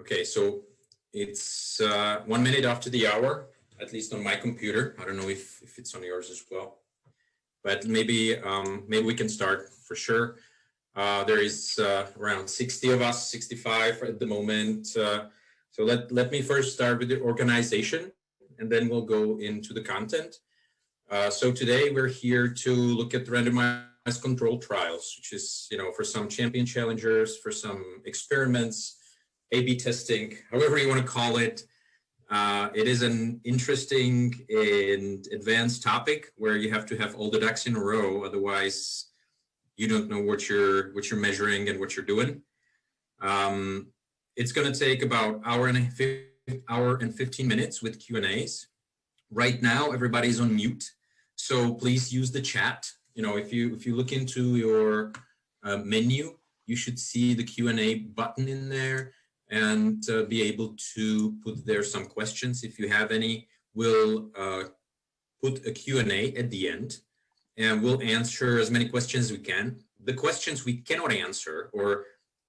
Okay, so it's 1 minute after the hour, at least on my computer. I don't know if it's on yours as well, but maybe we can start for sure. There is around 60 of us, 65 at the moment. So let me first start with the organization, and then we'll go into the content. So today we're here to look at the randomized control trials, which is, for some champion challengers, for some experiments, A/B testing, however you want to call it. It is an interesting and advanced topic where you have to have all the ducks in a row, otherwise you don't know what you're measuring and what you're doing. It's going to take about hour and 15 minutes with Q&As. Right now, everybody's on mute, so please use the chat. If you look into your menu, you should see the Q&A button in there, and be able to put there some questions. If you have any, we'll put a Q&A at the end, and we'll answer as many questions as we can. The questions we cannot answer or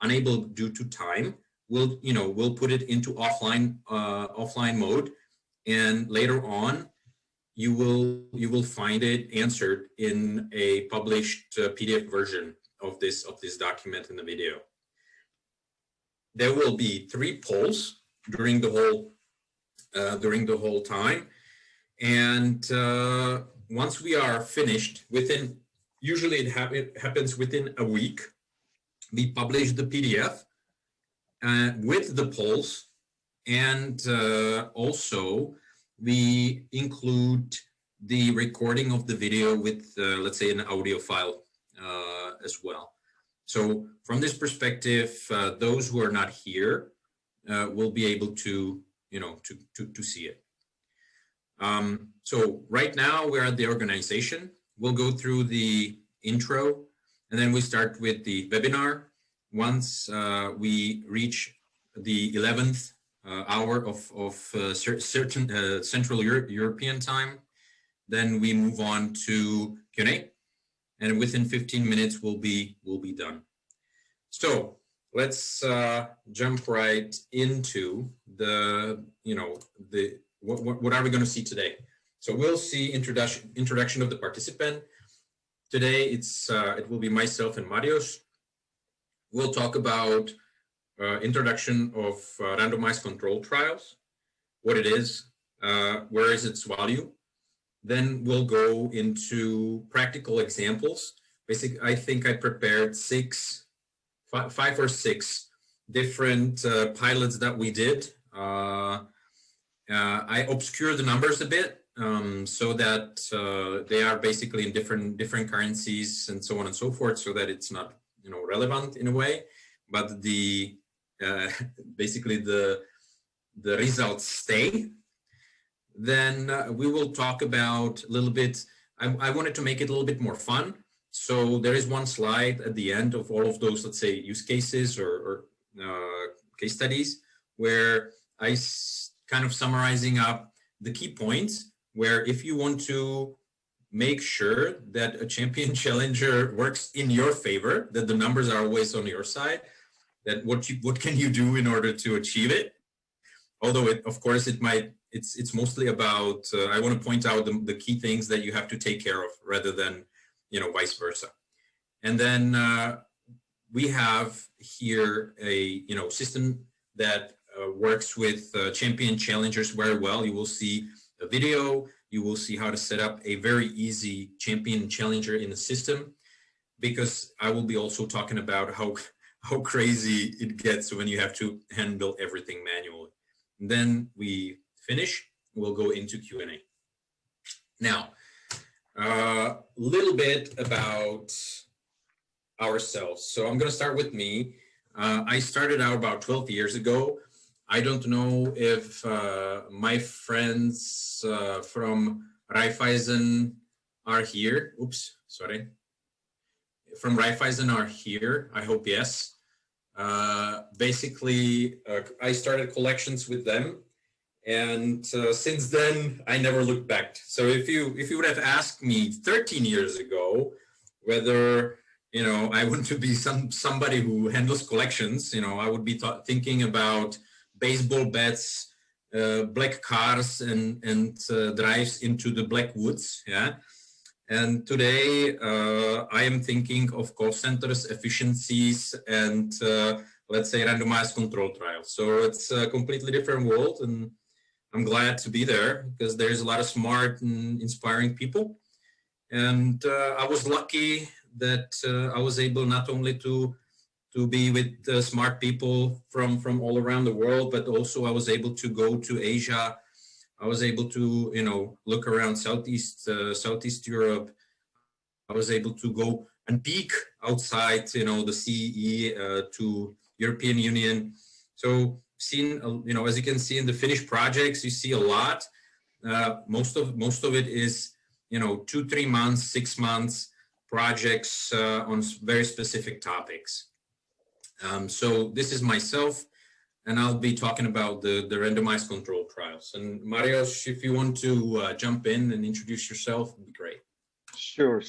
unable due to time, we'll put it into offline mode, and later on you will find it answered in a published PDF version of this document in the video. There will be 3 polls during the whole time, and once we are finished, usually it happens within a week, we publish the PDF with the polls, and also we include the recording of the video with, let's say, an audio file as well. So from this perspective, those who are not here will be able to, to see it. So right now we're at the organization. We'll go through the intro, and then we start with the webinar. Once we reach the 11th hour of certain Central European time, then we move on to Q&A. And within 15 minutes, we'll be done. So let's jump right into what are we going to see today? So we'll see introduction of the participant. Today it will be myself and Marios. We'll talk about introduction of randomized control trials, what it is, where is its value. Then we'll go into practical examples. Basically, I think I prepared 5 or 6 different pilots that we did. I obscure the numbers a bit so that they are basically in different currencies and so on and so forth, so that it's not relevant in a way. But the basically the results stay. Then we will talk about a little bit, I wanted to make it a little bit more fun. So there is one slide at the end of all of those, let's say, use cases or case studies, where I kind of summarizing up the key points, where if you want to make sure that a champion challenger works in your favor, that the numbers are always on your side, that what can you do in order to achieve it? Although of course it's mostly about, I want to point out the key things that you have to take care of rather than, vice versa. And then we have here a, system that works with champion challengers very well. You will see a video, you will see how to set up a very easy champion challenger in the system, because I will be also talking about how crazy it gets when you have to handle everything manually. And then we finish, we'll go into Q&A. Now, a little bit about ourselves. So I'm going to start with me. I started out about 12 years ago. I don't know if my friends from Raiffeisen are here. Oops, sorry. From Raiffeisen are here. I hope yes. Basically, I started collections with them, and since then I never looked back. So if you would have asked me 13 years ago whether I want to be somebody who handles collections, I would be thinking about baseball bats, black cars, and drives into the black woods. Yeah. And today I am thinking of call centers, efficiencies, and let's say randomized control trials. So it's a completely different world, and I'm glad to be there because there's a lot of smart and inspiring people. And I was lucky that I was able not only to be with smart people from all around the world, but also I was able to go to Asia. I was able to, look around Southeast Europe. I was able to go and peek outside, the CE to European Union. So seen, as you can see in the Finnish projects, you see a lot. Most of it is, 2-3 months, 6 months projects on very specific topics. So this is myself, and I'll be talking about the randomized control trials. And Marios, if you want to jump in and introduce yourself, it'd be great. Sure.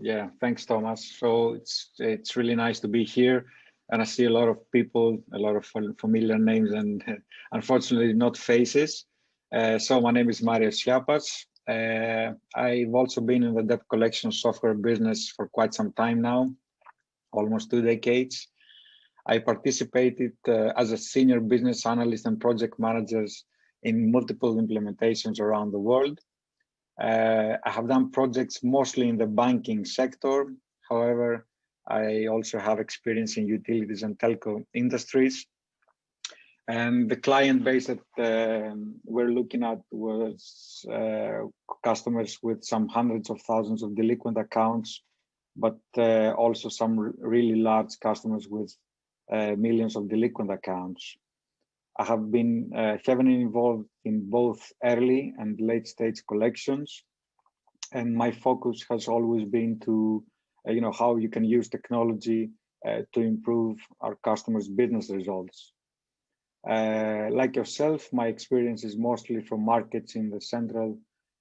Yeah, thanks, Tomas. So it's really nice to be here, and I see a lot of people, a lot of familiar names, and unfortunately not faces. So my name is Marios Siappas. I've also been in the debt collection software business for quite some time now, almost 2 decades. I participated as a senior business analyst and project managers in multiple implementations around the world. I have done projects mostly in the banking sector. However, I also have experience in utilities and telco industries. And the client base that we're looking at was customers with some hundreds of thousands of delinquent accounts, but also some really large customers with millions of delinquent accounts. I have been heavily involved in both early and late stage collections, and my focus has always been to, how you can use technology to improve our customers' business results. Like yourself, my experience is mostly from markets in the Central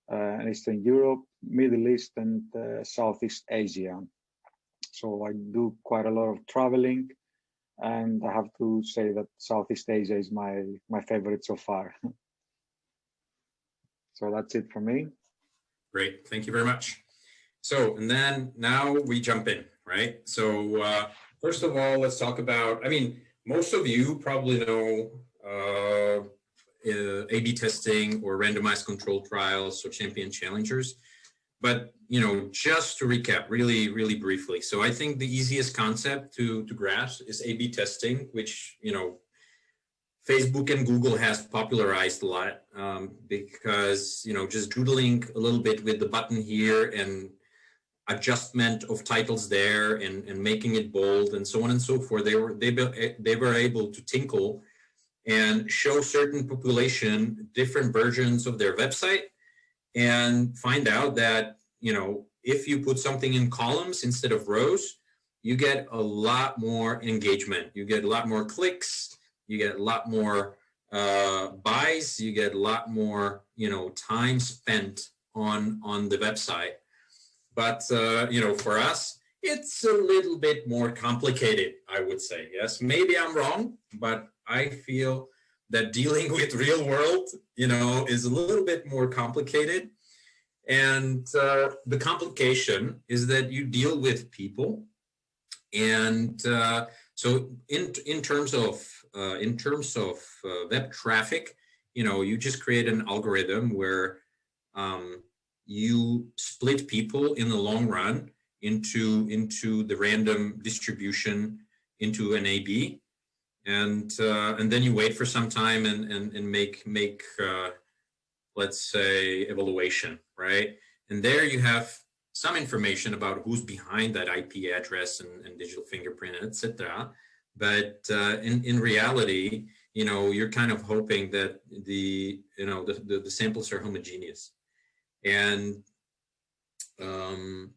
and Eastern Europe, Middle East, and Southeast Asia. So I do quite a lot of traveling, and I have to say that Southeast Asia is my favorite so far. So that's it for me. Great, thank you very much. So, and then now we jump in, right? So first of all, let's talk about, most of you probably know A/B testing or randomized control trials, so champion challengers. But, just to recap really, really briefly. So I think the easiest concept to grasp is A/B testing, which, Facebook and Google has popularized a lot because, just doodling a little bit with the button here and adjustment of titles there and making it bold and so on and so forth. They were able to tinkle and show certain population different versions of their website and find out that, if you put something in columns instead of rows, you get a lot more engagement. You get a lot more clicks. You get a lot more buys. You get a lot more, time spent on the website. But, for us, it's a little bit more complicated, I would say. Yes, maybe I'm wrong, but I feel that dealing with real world, is a little bit more complicated. And the complication is that you deal with people. And so in terms of web traffic, you just create an algorithm where you split people in the long run into the random distribution into an A/B, and then you wait for some time and make let's say evaluation, right? And there you have some information about who's behind that IP address and digital fingerprint, etc. But in reality, you're kind of hoping that the samples are homogeneous. And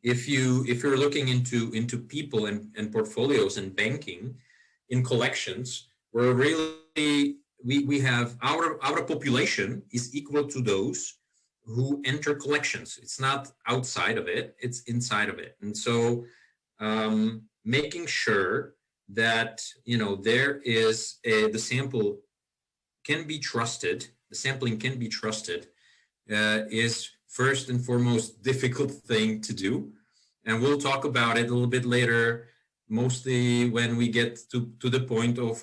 if you're looking into people and portfolios and banking in collections, we're really we have our population is equal to those who enter collections. It's not outside of it, it's inside of it. And so making sure that there is the sample can be trusted, the sampling can be trusted, is first and foremost difficult thing to do. And we'll talk about it a little bit later, mostly when we get to the point of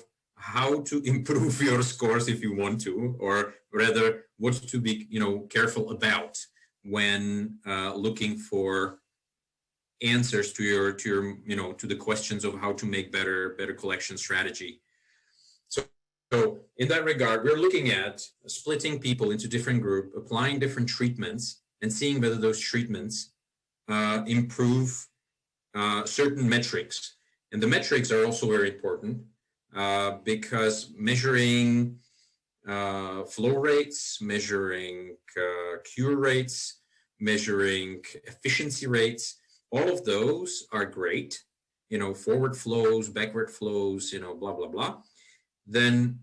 how to improve your scores if you want to, or rather what to be, careful about when looking for answers to your to the questions of how to make better collection strategy. So in that regard, we're looking at splitting people into different groups, applying different treatments, and seeing whether those treatments improve certain metrics. And the metrics are also very important because measuring flow rates, measuring cure rates, measuring efficiency rates, all of those are great, forward flows, backward flows, blah, blah, blah. Then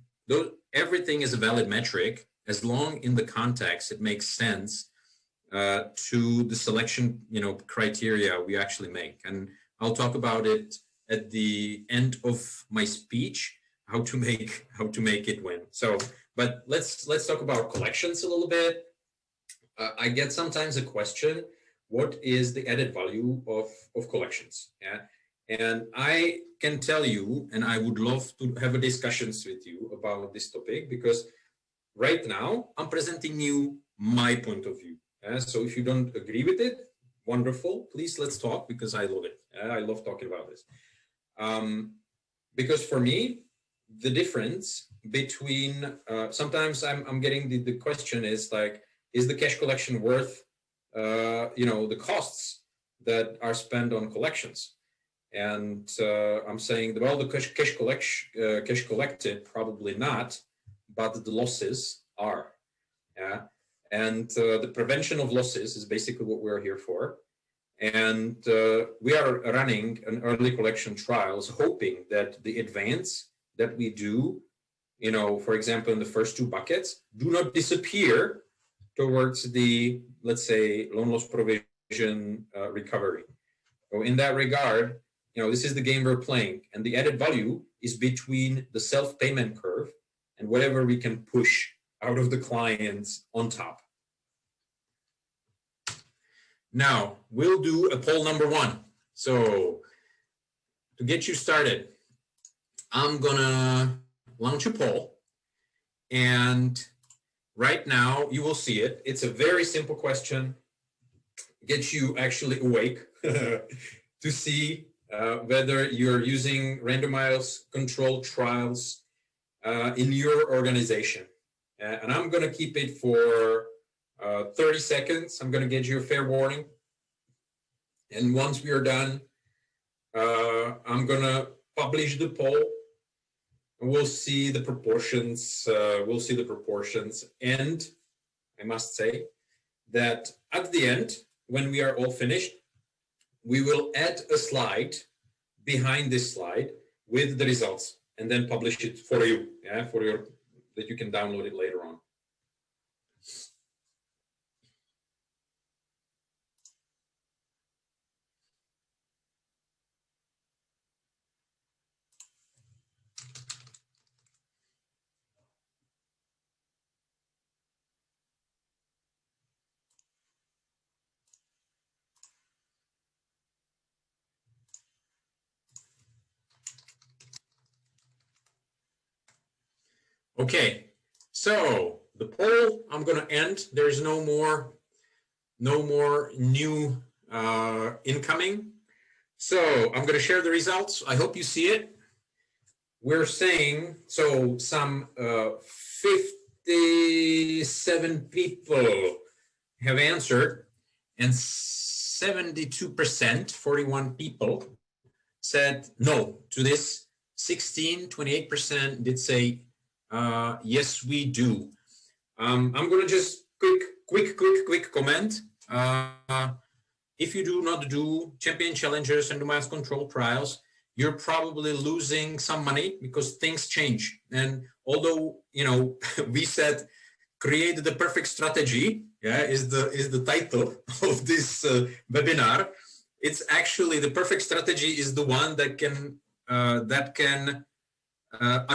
everything is a valid metric as long in the context it makes sense to the selection, criteria we actually make. And I'll talk about it at the end of my speech, how to make it win. So, but let's talk about collections a little bit. I get sometimes a question, what is the added value of collections? Yeah. And I can tell you, and I would love to have a discussions with you about this topic, because right now I'm presenting you my point of view. So if you don't agree with it, wonderful. Please, let's talk, because I love it. I love talking about this. Because for me, the difference between, sometimes I'm getting the question is like, is the cash collection worth, the costs that are spent on collections? And I'm saying, well, the cash collected, probably not, but the losses are. Yeah. And the prevention of losses is basically what we're here for. And we are running an early collection trials, hoping that the advance that we do, for example, in the first two buckets, do not disappear towards the, let's say, loan loss provision recovery. So in that regard, this is the game we're playing, and the added value is between the self-payment curve and whatever we can push out of the clients on top. Now, we'll do a poll number one. So to get you started, I'm gonna launch a poll, and right now you will see it. It's a very simple question, get you actually awake to see whether you're using randomized controlled trials in your organization. And I'm going to keep it for 30 seconds. I'm going to give you a fair warning. And once we are done, I'm going to publish the poll. And we'll see the proportions. And I must say that at the end, when we are all finished, we will add a slide behind this slide with the results, and then publish it for you, that you can download it later on. Okay, so the poll I'm going to end. There's no more new incoming. So I'm going to share the results. I hope you see it. We're saying, so some 57 people have answered, and 72%, 41 people said no to this. 28% did say yes, we do. I'm going to just quick comment. If you do not do champion challengers and randomized control trials, you're probably losing some money because things change. And although, we said create the perfect strategy, is the title of this webinar. It's actually the perfect strategy is the one that can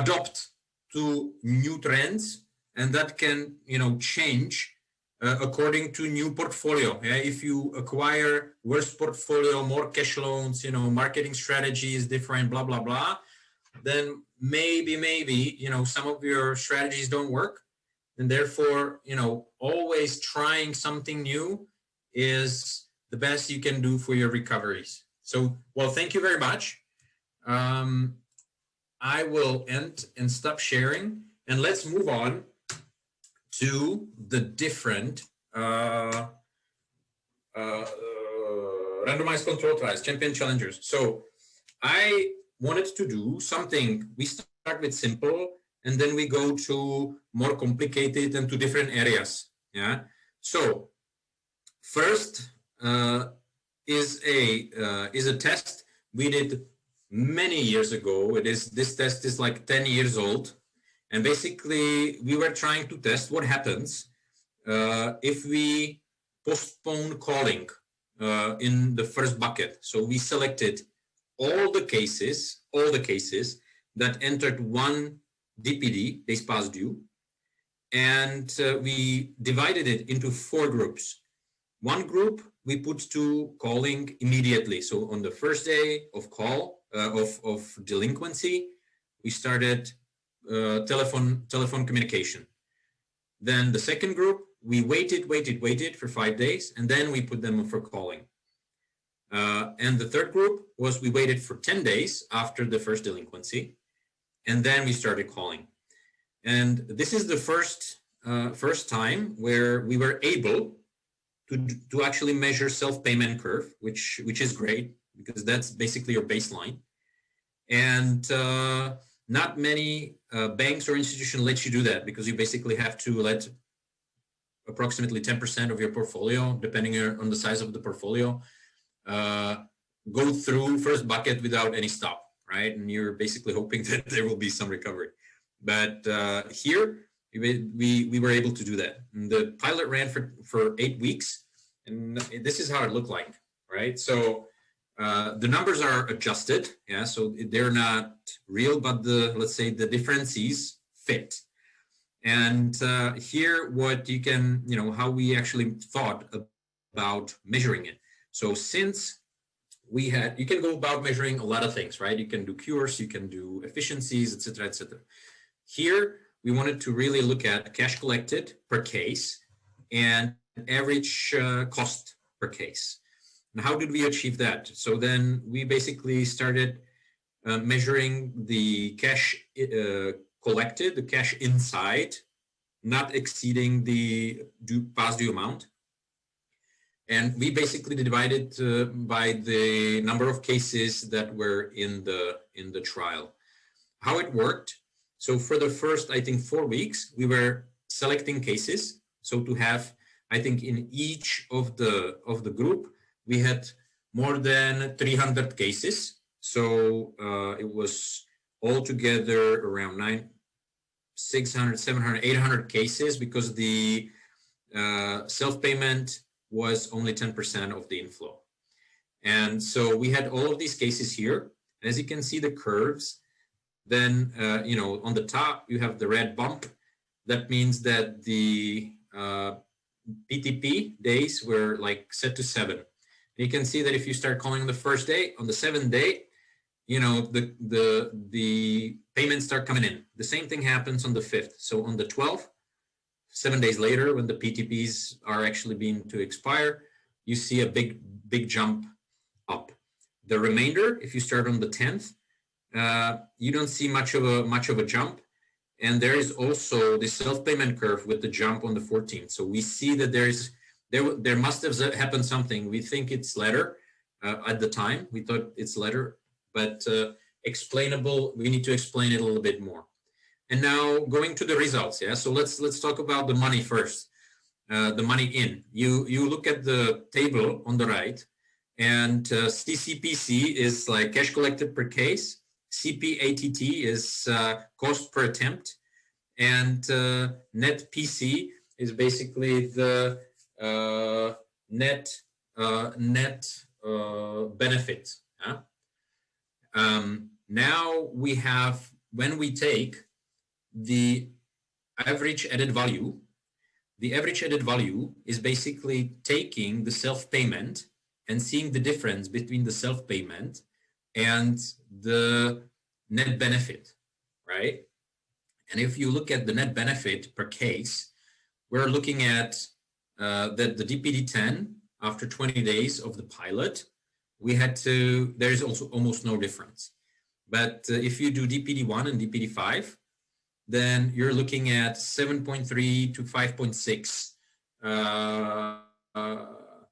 adopt to new trends, and that can, change according to new portfolio. Yeah? If you acquire worse portfolio, more cash loans, marketing strategy is different, blah, blah, blah, then maybe, some of your strategies don't work. And therefore, always trying something new is the best you can do for your recoveries. So, well, thank you very much. I will end and stop sharing, and let's move on to the different randomized control trials, champion challengers. So I wanted to do something. We start with simple, and then we go to more complicated and to different areas. Yeah. So first is a test we did many years ago. This test is like 10 years old. And basically, we were trying to test what happens if we postpone calling in the first bucket. So we selected all the cases that entered one DPD, days past due, and we divided it into 4 groups. One group we put to calling immediately. So on the first day of call of delinquency, we started telephone communication. Then the second group, we waited for 5 days, and then we put them for calling. And the third group was we waited for 10 days after the first delinquency, and then we started calling. And this is the first time where we were able to actually measure self-payment curve, which is great because that's basically your baseline. And not many banks or institutions let you do that, because you basically have to let approximately 10% of your portfolio, depending on the size of the portfolio, go through first bucket without any stop, right? And you're basically hoping that there will be some recovery. But here, we were able to do that. And the pilot ran for 8 weeks, and this is how it looked like, right? So the numbers are adjusted, yeah, so they're not real, but let's say the differences fit. And here, what you can, how we actually thought about measuring it. So since you can go about measuring a lot of things, right? You can do cures, you can do efficiencies, etc., etc. Here, we wanted to really look at cash collected per case and average cost per case. And how did we achieve that? So then we basically started measuring the cash collected, the cash inside, not exceeding the past due amount. And we basically divided by the number of cases that were in the trial. How it worked? So for the first, I think, 4 weeks, we were selecting cases. So to have, I think, in each of the group, we had more than 300 cases. So it was altogether around 600, 700, 800 cases, because the self-payment was only 10% of the inflow. And so we had all of these cases here. As you can see the curves, then, on the top, you have the red bump. That means that the PTP days were like set to 7. And you can see that if you start calling on the first day, on the 7th day, the payments start coming in. The same thing happens on the 5th. So on the 12th, 7 days later, when the PTPs are actually being to expire, you see a big jump up. The remainder, if you start on the 10th, you don't see much of a jump. And there is also the self-payment curve with the jump on the 14th. So we see that there must have happened something. We think it's later. At the time, we thought it's later, but explainable. We need to explain it a little bit more. And now going to the results. Yeah. So let's talk about the money first. The money in. You look at the table on the right, and CCPC is like cash collected per case. CPATT is cost per attempt, and net PC is basically the net benefit. Yeah? Now we have, when we take the average added value. The average added value is basically taking the self-payment and seeing the difference between the self-payment and the net benefit, right? And if you look at the net benefit per case, we're looking at that the DPD-10, after 20 days of the pilot, there's also almost no difference. But if you do DPD-1 and DPD-5, then you're looking at 7.3 to 5.6,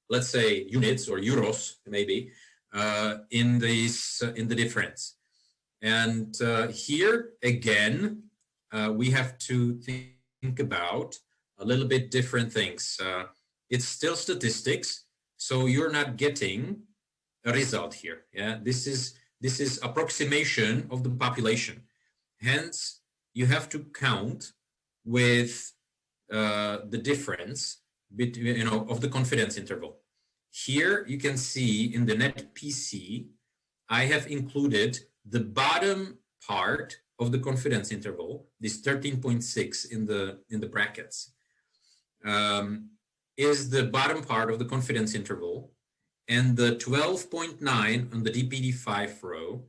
let's say units or euros maybe, in the difference. And here again, we have to think about a little bit different things. It's still statistics, so you're not getting a result here. Yeah, this is approximation of the population. Hence, you have to count with the difference between, of the confidence interval. Here you can see in the net PC, I have included the bottom part of the confidence interval, this 13.6 in the brackets, is the bottom part of the confidence interval, and the 12.9 on the DPD-5 row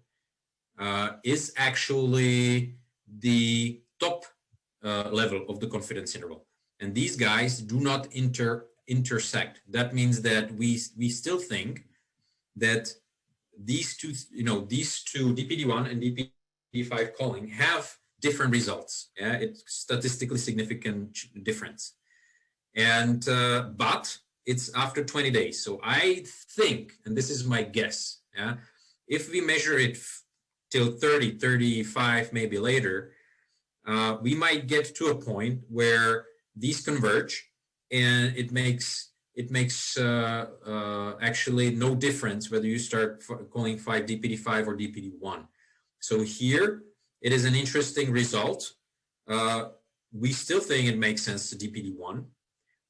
is actually the top level of the confidence interval. And these guys do not intersect. That means that we still think that these two DPD-1 and DPD-5 calling have different results. Yeah, it's statistically significant difference. And but it's after 20 days. So I think, and this is my guess, yeah, if we measure it till 30, 35, maybe later, we might get to a point where these converge, and it makes actually no difference whether you start calling 5 DPD-5 or DPD-1. So here it is an interesting result. We still think it makes sense to DPD-1,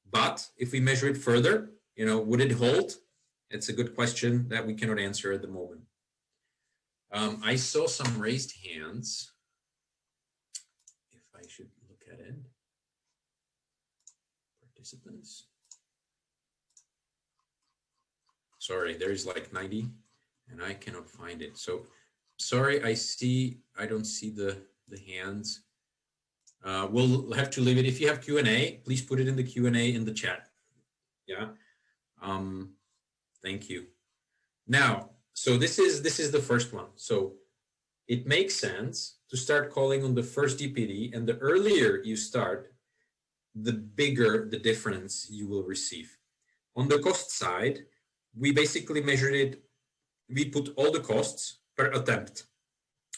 but if we measure it further, would it hold? It's a good question that we cannot answer at the moment. I saw some raised hands. If I should look at it. Participants. Sorry, there is like 90 and I cannot find it. So sorry, I don't see the hands. We'll have to leave it. If you have Q&A, please put it in the Q&A in the chat. Yeah. Thank you. Now, so this is the first one. So it makes sense to start calling on the first DPD, and the earlier you start, the bigger the difference you will receive. On the cost side, we basically measured it. We put all the costs per attempt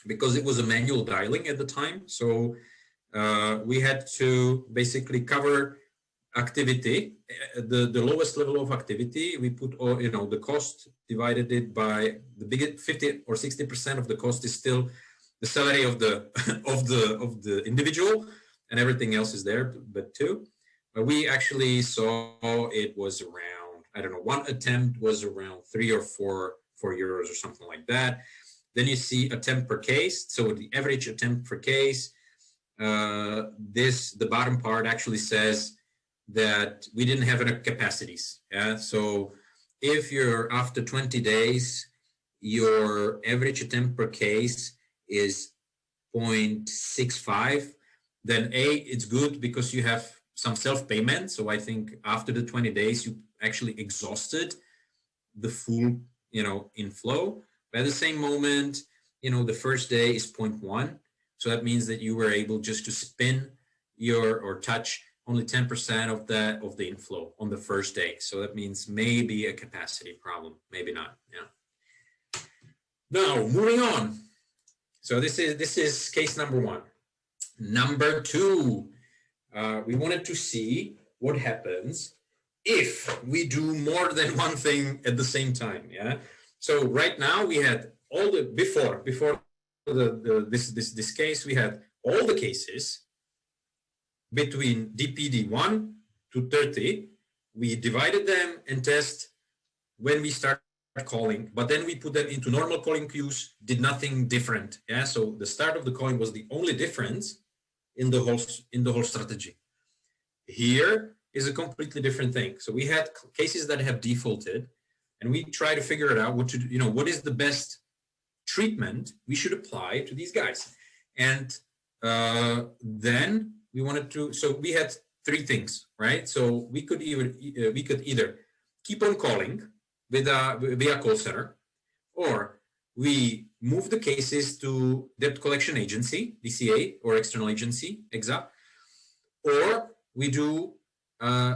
because it was a manual dialing at the time. So we had to basically cover activity, the lowest level of activity. We put all, the cost, divided it by the biggest 50 or 60% of the cost is still the salary of the of the individual, and everything else is there, but we actually saw it was around, I don't know, one attempt was around 3 or 4 euros or something like that. Then you see attempt per case. So the average attempt per case, the bottom part actually says that we didn't have enough capacities. Yeah. So if you're after 20 days, your average attempt per case is 0.65, then it's good because you have some self-payment. So I think after the 20 days, you actually exhausted the full, inflow. But at the same moment, the first day is 0.1. So that means that you were able just to spin or touch only 10% of the inflow on the first day. So that means maybe a capacity problem, maybe not. Yeah. Now moving on. So this is case number 1. Number 2, we wanted to see what happens if we do more than one thing at the same time. Yeah. So right now we had all the before this case, we had all the cases between DPD-1 to 30. We divided them and test when we start calling, but then we put them into normal calling queues, did nothing different. Yeah, so the start of the calling was the only difference, in the whole strategy. Here is a completely different thing. So we had cases that have defaulted, and we try to figure it out what to do, you know, what is the best treatment we should apply to these guys. And then we wanted to, so we had three things, right? So we could either keep on calling via call center, or we move the cases to debt collection agency, DCA, or external agency, EXA, or we do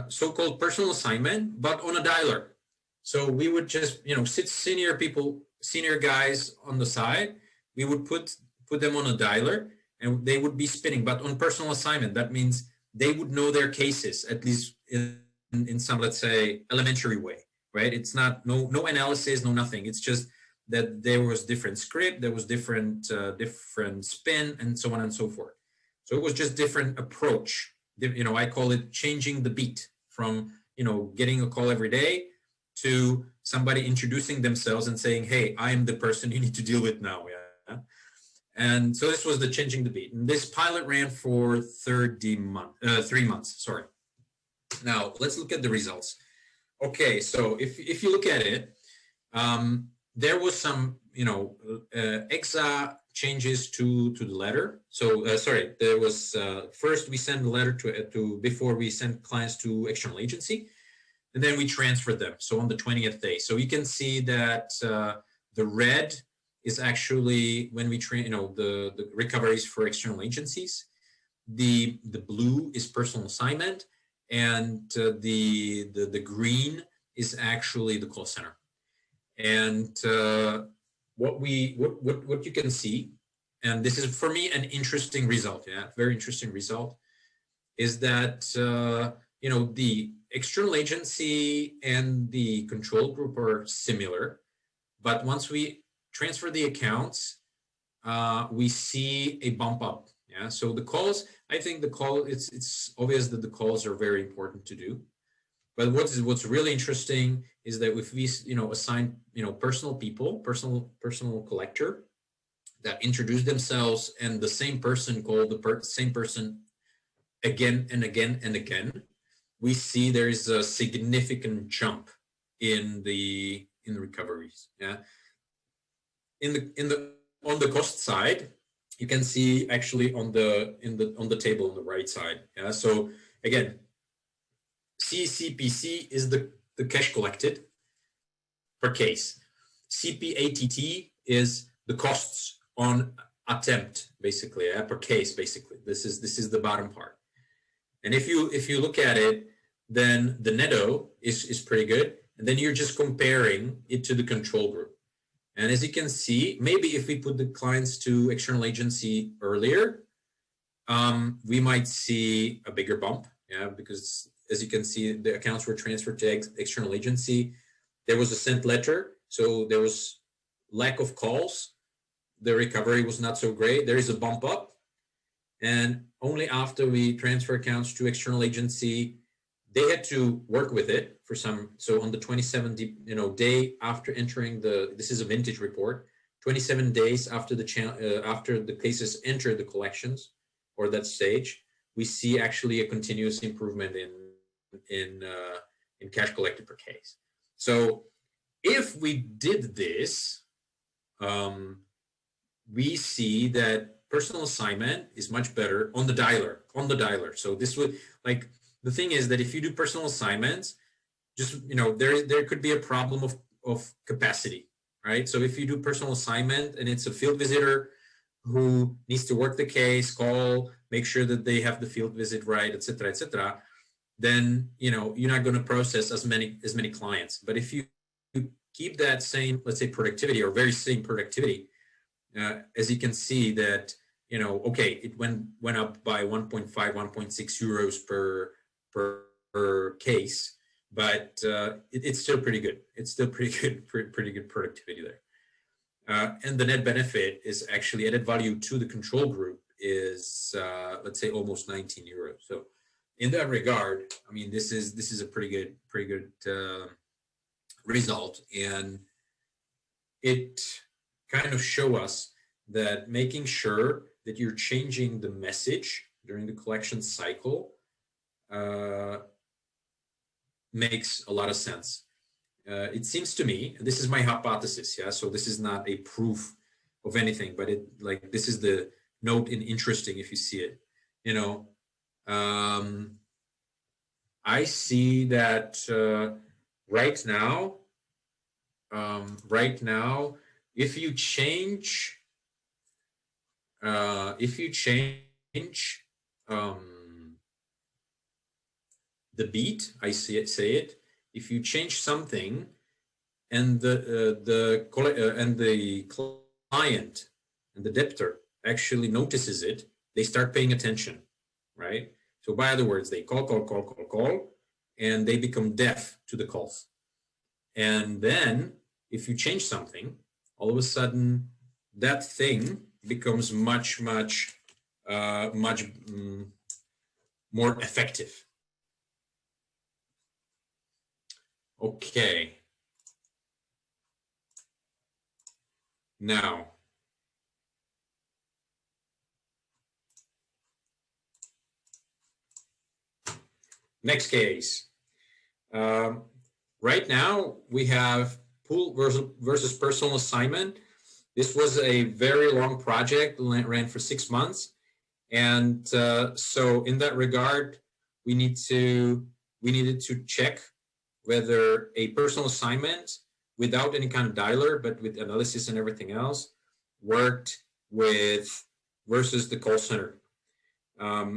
so-called personal assignment, but on a dialer. So we would just, you know, sit senior guys on the side. We would put them on a dialer, and they would be spinning, but on personal assignment. That means they would know their cases, at least in some, let's say, elementary way, right? It's not no analysis, no nothing. It's just that there was different script, there was different spin, and so on and so forth. So it was just different approach. You know, I call it changing the beat from, you know, getting a call every day to somebody introducing themselves and saying, hey, I am the person you need to deal with now. Yeah. And so this was the changing the beat. And this pilot ran for 3 months. Sorry. Now let's look at the results. Okay, so if you look at it, there was some, you know, EXA changes to the letter. So sorry, there was first we send a letter to before we send clients to external agency, and then we transfer them. So on the 20th day, so you can see that the red is actually when we train, you know, the recoveries for external agencies. The blue is personal assignment, and the green is actually the call center. And what you can see, and this is for me an interesting result, yeah, very interesting result, is that you know, the external agency and the control group are similar, but once we transfer the accounts, we see a bump up. Yeah, so the calls, I think the call, it's obvious that the calls are very important to do. But what's really interesting is that if we, you know, assign, you know, personal collector that introduce themselves, and the same person called the same person again and again and again, we see there is a significant jump in the recoveries. Yeah. On the cost side, you can see actually on the table on the right side. Yeah. So again, CCPC is the cash collected per case. CPATT is the costs on attempt, basically, per case, basically. This is the bottom part. And if you look at it, then the netto is pretty good. And then you're just comparing it to the control group. And as you can see, maybe if we put the clients to external agency earlier, we might see a bigger bump. Yeah, because as you can see, the accounts were transferred to external agency. There was a sent letter, so there was lack of calls. The recovery was not so great. There is a bump up. And only after we transfer accounts to external agency, they had to work with it for some. So on the 27th, you know, day after entering this is a vintage report, 27 days after the cases enter the collections or that stage, we see actually a continuous improvement in cash collected per case. So if we did this, we see that personal assignment is much better on the dialer. So this would, like, the thing is that if you do personal assignments, just, you know, there could be a problem of capacity, right? So if you do personal assignment and it's a field visitor who needs to work the case, call, make sure that they have the field visit right, etc., then, you know, you're not going to process as many clients. But if you keep that same, let's say, productivity or very same productivity, as you can see that, you know, okay, it went up by 1.5, 1.6 euros per case, but it's still pretty good. It's still pretty good productivity there. And the net benefit is actually added value to the control group is, let's say, almost 19 euros. So in that regard, I mean, this is a pretty good result, and it kind of show us that making sure that you're changing the message during the collection cycle makes a lot of sense. It seems to me, and this is my hypothesis, yeah, so this is not a proof of anything, but this is the note in interesting if you see it, you know. I see that right now, if you change the beat, I say it. If you change something, and the client and the debtor actually notices it, they start paying attention, right? So by other words, they call, and they become deaf to the calls. And then if you change something, all of a sudden that thing becomes much more effective. Okay. Now, next case. Right now we have pool versus personal assignment. This was a very long project, ran for 6 months. And so in that regard, we needed to check whether a personal assignment without any kind of dialer, but with analysis and everything else, worked with versus the call center.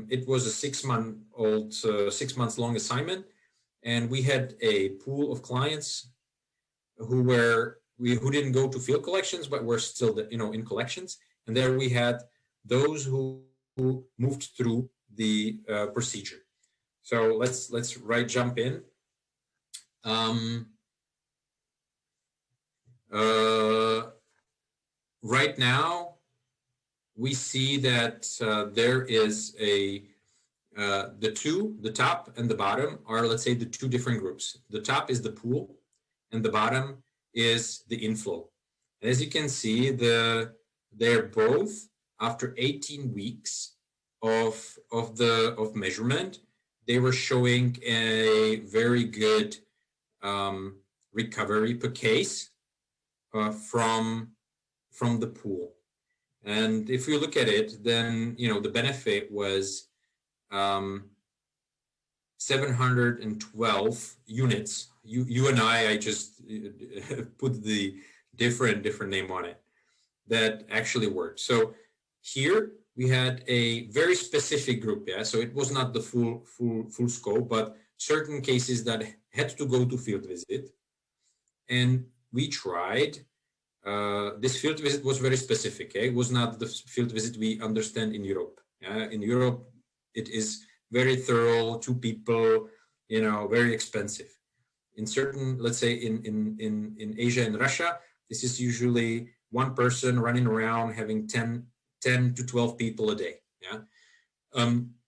It was a 6 months long assignment, and we had a pool of clients who didn't go to field collections, but were still in collections. And there we had those who moved through the procedure. So let's jump in. Right now, we see that there is the top and the bottom are, let's say, the two different groups. The top is the pool, and the bottom is the inflow. As you can see, they're both after 18 weeks of measurement, they were showing a very good recovery per case from the pool. And if we look at it, then the benefit was 712 units. You and I just put the different name on it that actually worked. So here we had a very specific group, yeah. So it was not the full scope, but certain cases that had to go to field visit, and we tried. This field visit was very specific. It was not the field visit we understand in Europe. In Europe, it is very thorough, 2 people, very expensive. In certain, let's say in Asia and Russia, this is usually 1 person running around having 10 to 12 people a day. Yeah.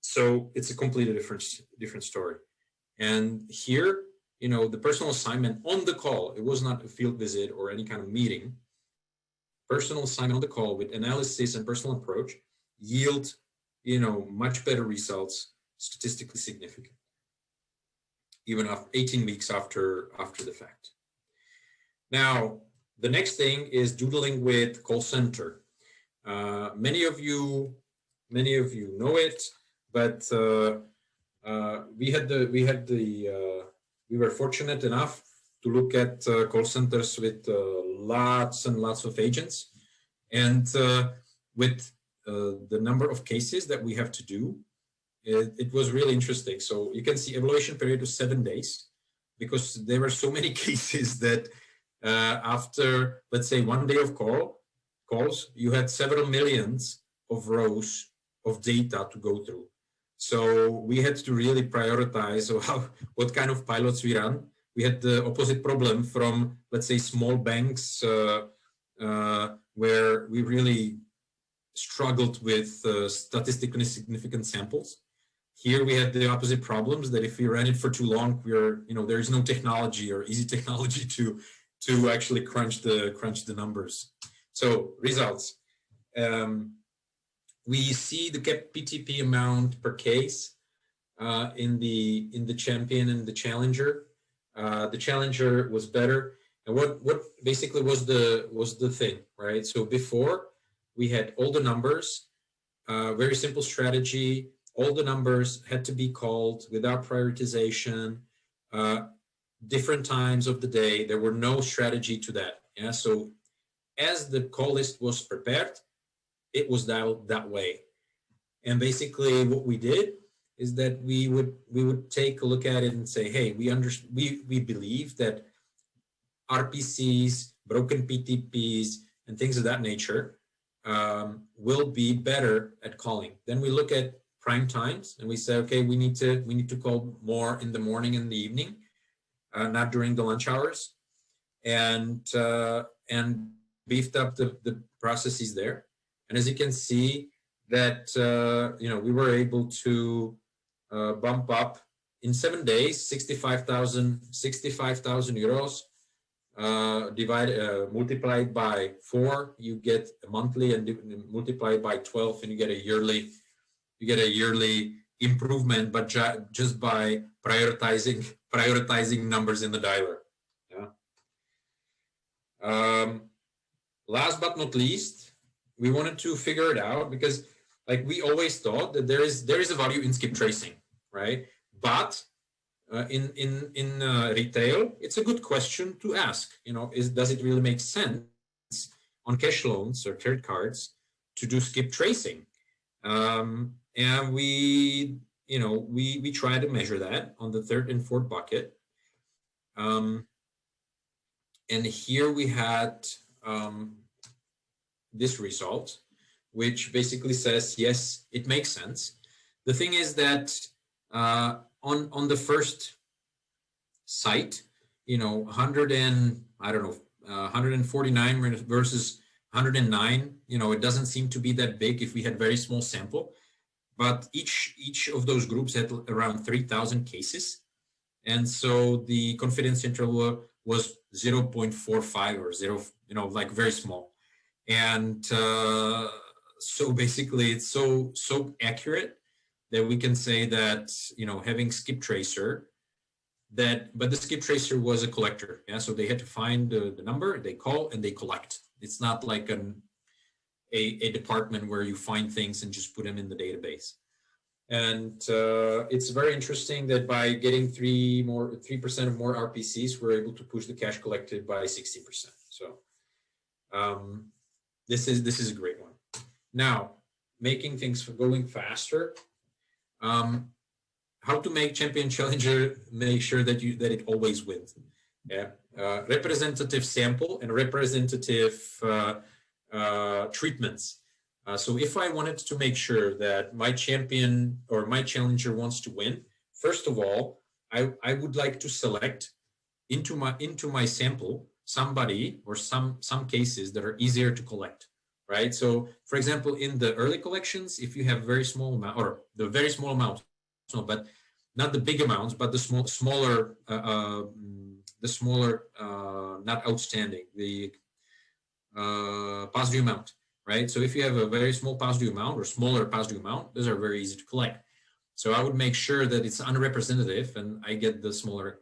So it's a completely different story. And here, the personal assignment on the call, it was not a field visit or any kind of meeting. Personal assignment on the call with analysis and personal approach yield, much better results, statistically significant, even after 18 weeks after the fact. Now, the next thing is doodling with call center. Many of you know it, but we were fortunate enough to look at call centers with lots and lots of agents, and with the number of cases that we have to do, it was really interesting. So you can see evaluation period of 7 days, because there were so many cases that after, let's say, 1 day of calls, you had several millions of rows of data to go through. So we had to really prioritize what kind of pilots we run. We had the opposite problem from, let's say, small banks where we really struggled with statistically significant samples. Here we had the opposite problems, that if we ran it for too long, there is no technology or easy technology to actually crunch the numbers. So results. we see the PTP amount per case in the champion and the challenger. The challenger was better. And what basically was the thing, right? So before we had all the numbers, very simple strategy. All the numbers had to be called without prioritization, different times of the day. There were no strategy to that. Yeah. So as the call list was prepared, it was dialed that way. And basically what we did is that we would take a look at it and say, hey, we believe that RPCs, broken PTPs, and things of that nature will be better at calling. Then we look at prime times and we say, okay, we need to call more in the morning and the evening, not during the lunch hours, and beefed up the processes there. And as you can see, that we were able to bump up in 7 days 65,000 euros. Multiplied by 4, you get a monthly, and multiplied by 12, and you get a yearly improvement, but just by prioritizing numbers in the dialer. Yeah. Last but not least, we wanted to figure it out, because like we always thought that there is a value in skip tracing, right? But in retail, it's a good question to ask. Does it really make sense on cash loans or credit cards to do skip tracing? And we try to measure that on the third and fourth bucket. And here we had this result, which basically says, yes, it makes sense. The thing is that on the first site, 149 versus 109, it doesn't seem to be that big if we had very small sample, but each of those groups had around 3,000 cases. And so the confidence interval was 0.45 or 0, like very small. And so basically it's so accurate that we can say that, having skip tracer, but the skip tracer was a collector. Yeah. So they had to find the number, they call, and they collect. It's not like a department where you find things and just put them in the database. And it's very interesting that by getting 3% of more RPCs, we're able to push the cash collected by 60%. So this is a great one. Now, making things going faster. How to make champion challenger make sure that it always wins. Yeah. Representative sample and representative treatments. So if I wanted to make sure that my champion or my challenger wants to win, first of all, I would like to select into my sample somebody or some cases that are easier to collect, right? So for example, in the early collections, if you have very small amount, or the very small amount, no, but not the big amounts, but the smaller, not outstanding, the past due amount, right? So if you have a very small past due amount or smaller past due amount, those are very easy to collect. So I would make sure that it's unrepresentative and I get the smaller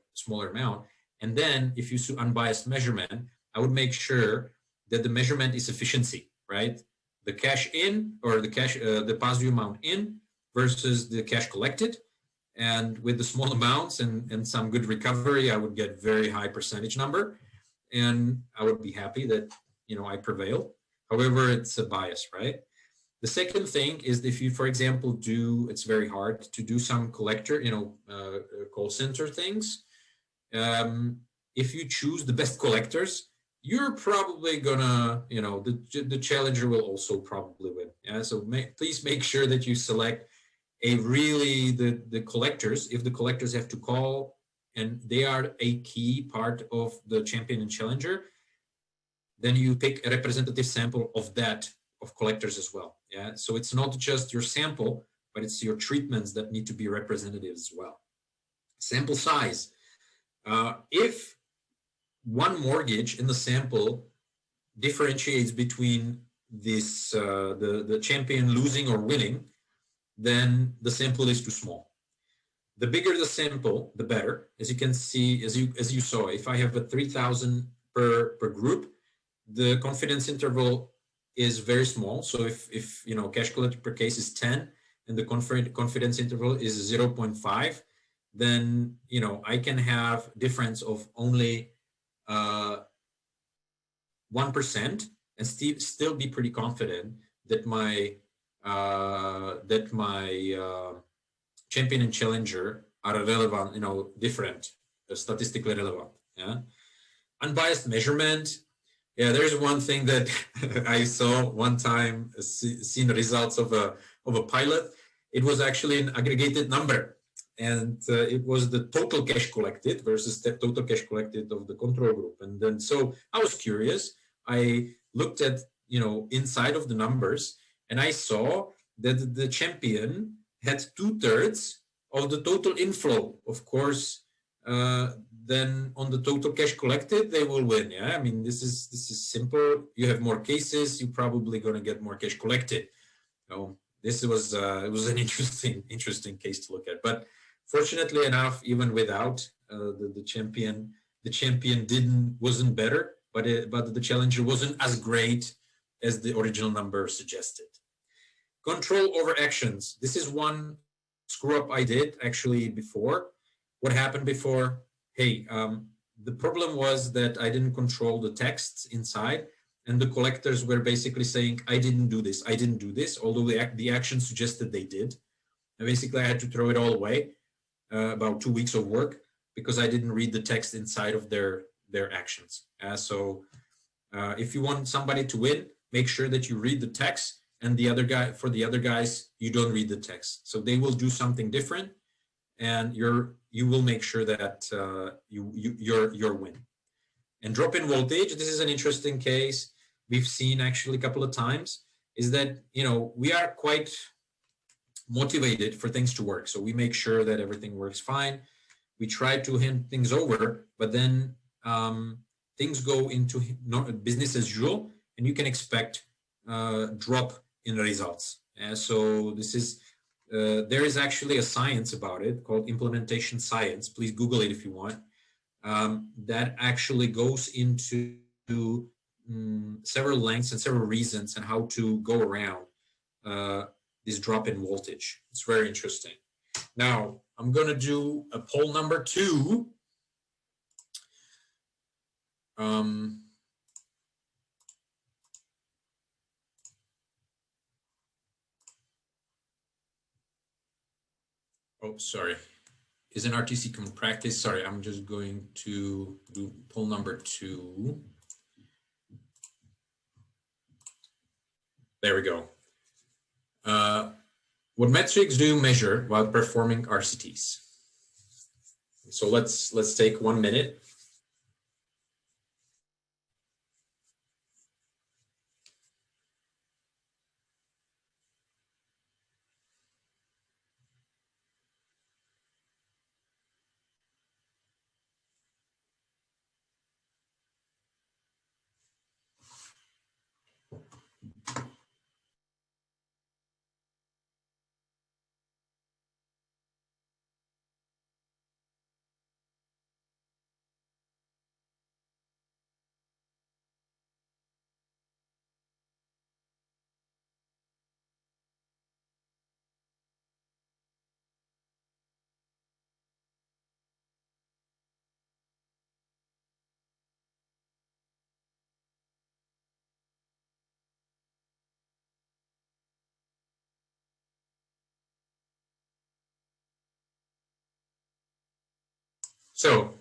amount. And then if you do unbiased measurement, I would make sure that the measurement is efficiency, right? The cash in, or the past due amount in versus the cash collected. And with the small amounts and some good recovery, I would get very high percentage number. And I would be happy that, I prevail. However, it's a bias, right? The second thing is if you, for example, it's very hard to do some collector, call center things. If you choose the best collectors, you're probably gonna, the challenger will also probably win. Yeah. So please make sure that you select the collectors. If the collectors have to call and they are a key part of the champion and challenger, then you pick a representative sample of collectors as well. Yeah. So it's not just your sample, but it's your treatments that need to be representative as well. Sample size. If one mortgage in the sample differentiates between this the champion losing or winning, then the sample is too small. The bigger the sample, the better. As you can see, as you saw, if I have a 3,000 per group, the confidence interval is very small. So if you know, cash collected per case is 10 and the confidence interval is 0.5, then you know, I can have difference of only 1% and still be pretty confident that my champion and challenger are relevant, you know, different, statistically relevant. Yeah. Unbiased measurement. Yeah, there's one thing that I saw one time, seen the results of a pilot. It was actually an aggregated number, and it was the total cash collected versus the total cash collected of the control group. And then so I was curious. I looked at, you know, inside of the numbers, and I saw that the champion had 2/3 of the total inflow. Of course, then on the total cash collected, they will win. Yeah, I mean, this is simple. You have more cases, you're probably going to get more cash collected. So this was it was an interesting case to look at. But fortunately enough, even without the champion wasn't better, but the challenger wasn't as great as the original number suggested. Control over actions. This is one screw up I did actually before. What happened before? Hey, the problem was that I didn't control the texts inside, and the collectors were basically saying, I didn't do this, although the action suggested they did. And basically, I had to throw it all away, about 2 weeks of work, because I didn't read the text inside of their actions. So if you want somebody to win, make sure that you read the text, and for the other guys, you don't read the text. So they will do something different, and you will make sure that your win. And drop-in voltage, this is an interesting case. We've seen actually a couple of times, is that, you know, we are quite motivated for things to work. So we make sure that everything works fine. We try to hand things over, but then things go into business as usual, and you can expect drop in the results. So this is, there is actually a science about it called implementation science. Please Google it if you want. That actually goes into several lengths and several reasons and how to go around this drop in voltage. It's very interesting. Now, I'm going to do a poll number 2. Oh, sorry. Is an RTC common practice? Sorry, I'm just going to do poll number 2. There we go. What metrics do you measure while performing RCTs? So let's take 1 minute. So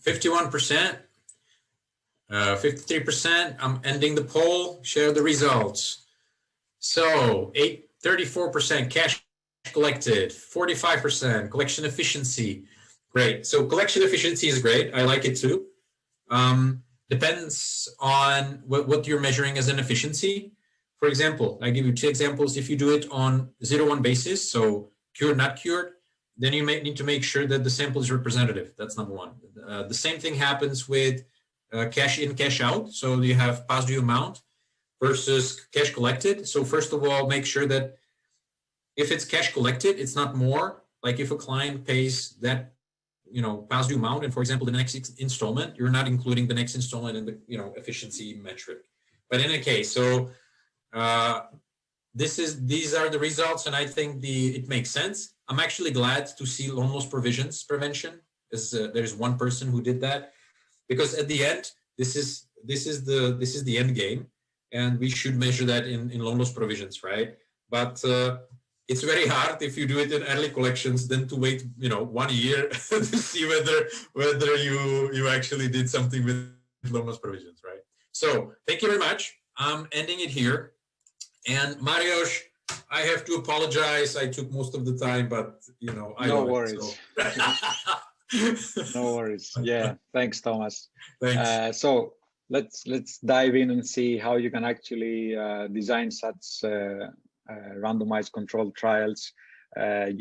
51%, 53%, I'm ending the poll, share the results. So 34% cash collected, 45% collection efficiency. Great. So collection efficiency is great. I like it too. Depends on what you're measuring as an efficiency. For example, I give you 2 examples. If you do it on 0-1 basis, so cured, not cured, then you may need to make sure that the sample is representative. That's number 1. The same thing happens with cash in, cash out. So you have past due amount. versus cash collected. So first of all, make sure that if it's cash collected, it's not more. Like if a client pays that, past due amount, and for example, the next installment, you're not including the next installment in the, efficiency metric. But in any case, so these are the results, and I think it makes sense. I'm actually glad to see loan loss provisions prevention. There's one person who did that, because at the end, this is the end game, and we should measure that in loan loss provisions, right? But it's very hard if you do it in early collections, then to wait, 1 year to see whether you actually did something with loan loss provisions, right? So thank you very much. I'm ending it here. And Mariusz, I have to apologize. I took most of the time, but no worries. No worries. Yeah, thanks, Tomas. Thanks. So let's dive in and see how you can actually design such randomized controlled trials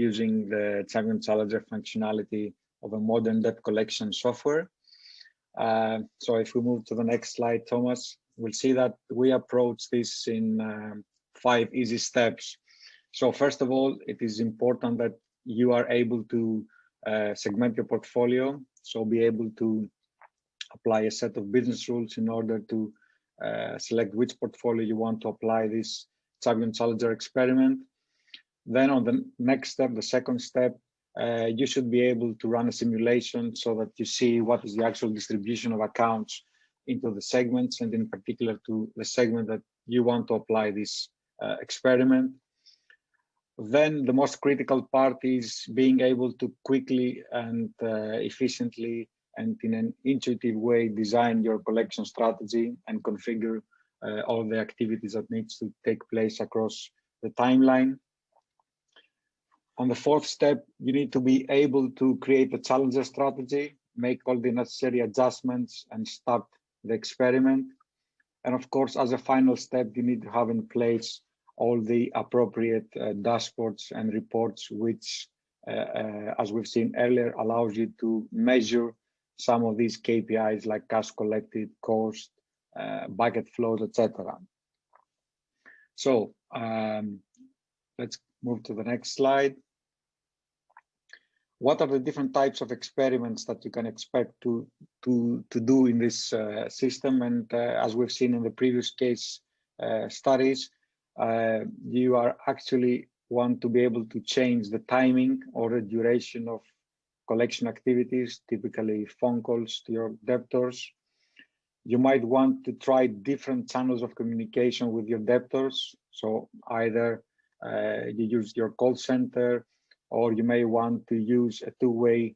using the Champion Challenger functionality of a modern debt collection software. So if we move to the next slide, Tomas, we'll see that we approach this in 5 easy steps. So first of all, it is important that you are able to segment your portfolio. So be able to apply a set of business rules in order to select which portfolio you want to apply this Champion Challenger experiment. Then on the next step, the second step, you should be able to run a simulation so that you see what is the actual distribution of accounts into the segments, and in particular to the segment that you want to apply this experiment. Then the most critical part is being able to quickly and efficiently and in an intuitive way design your collection strategy and configure all the activities that needs to take place across the timeline. On the fourth step, you need to be able to create a challenger strategy, make all the necessary adjustments, and start the experiment. And of course, as a final step, you need to have in place all the appropriate dashboards and reports, which, as we've seen earlier, allows you to measure some of these KPIs like cash collected, cost, bucket flows, etc. So let's move to the next slide. What are the different types of experiments that you can expect to do in this system? And as we've seen in the previous case studies, you are actually want to be able to change the timing or the duration of collection activities, typically phone calls to your debtors. You might want to try different channels of communication with your debtors. So either you use your call center, or you may want to use a two-way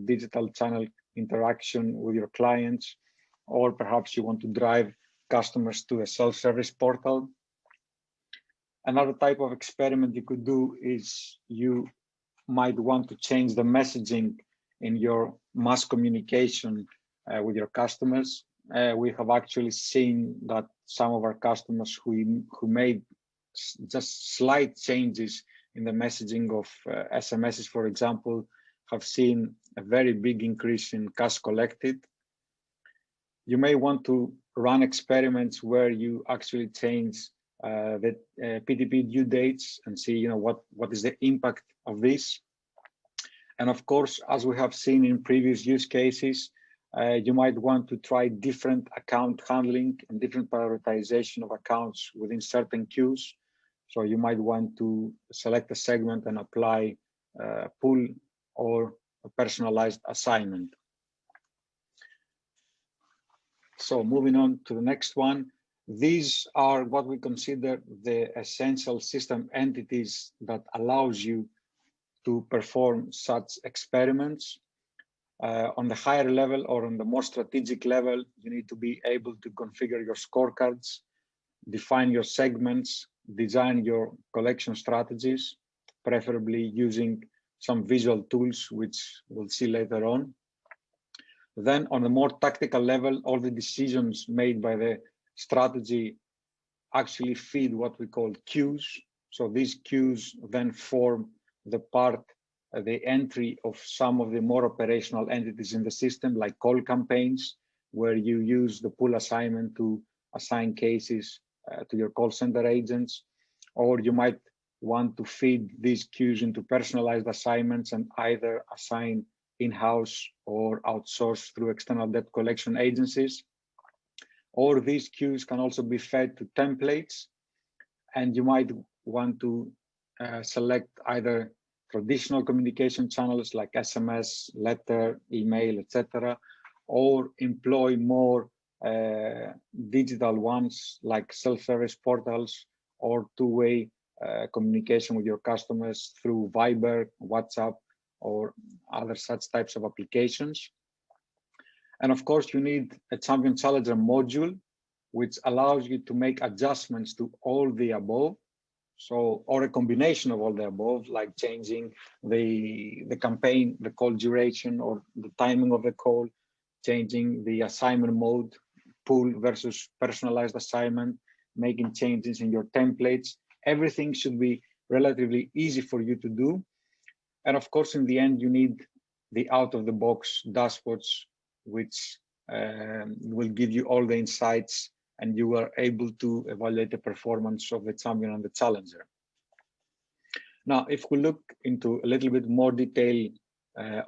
digital channel interaction with your clients, or perhaps you want to drive customers to a self-service portal. Another type of experiment you could do is you might want to change the messaging in your mass communication with your customers. We have actually seen that some of our customers who made just slight changes in the messaging of SMSs, for example, have seen a very big increase in cash collected. You may want to run experiments where you actually change the PTP due dates and see, what is the impact of this. And of course, as we have seen in previous use cases, you might want to try different account handling and different prioritization of accounts within certain queues. So you might want to select a segment and apply a pull or a personalized assignment. So moving on to the next one, these are what we consider the essential system entities that allows you to perform such experiments. On the higher level or on the more strategic level, you need to be able to configure your scorecards, define your segments, design your collection strategies, preferably using some visual tools, which we'll see later on. Then on a more tactical level, all the decisions made by the strategy actually feed what we call queues. So these queues then form the entry of some of the more operational entities in the system, like call campaigns, where you use the pull assignment to assign cases to your call center agents, or you might want to feed these queues into personalized assignments and either assign in-house or outsource through external debt collection agencies. Or these queues can also be fed to templates, and you might want to select either traditional communication channels like SMS, letter, email, etc., or employ more digital ones like self-service portals or two-way communication with your customers through Viber, WhatsApp, or other such types of applications. And of course, you need a Champion Challenger module, which allows you to make adjustments to all the above. So, or a combination of all the above, like changing the campaign, the call duration, or the timing of the call, changing the assignment mode, pull versus personalized assignment, making changes in your templates. Everything should be relatively easy for you to do. And of course, in the end, you need the out-of-the-box dashboards, which will give you all the insights, and you are able to evaluate the performance of the champion and the challenger. Now, if we look into a little bit more detail,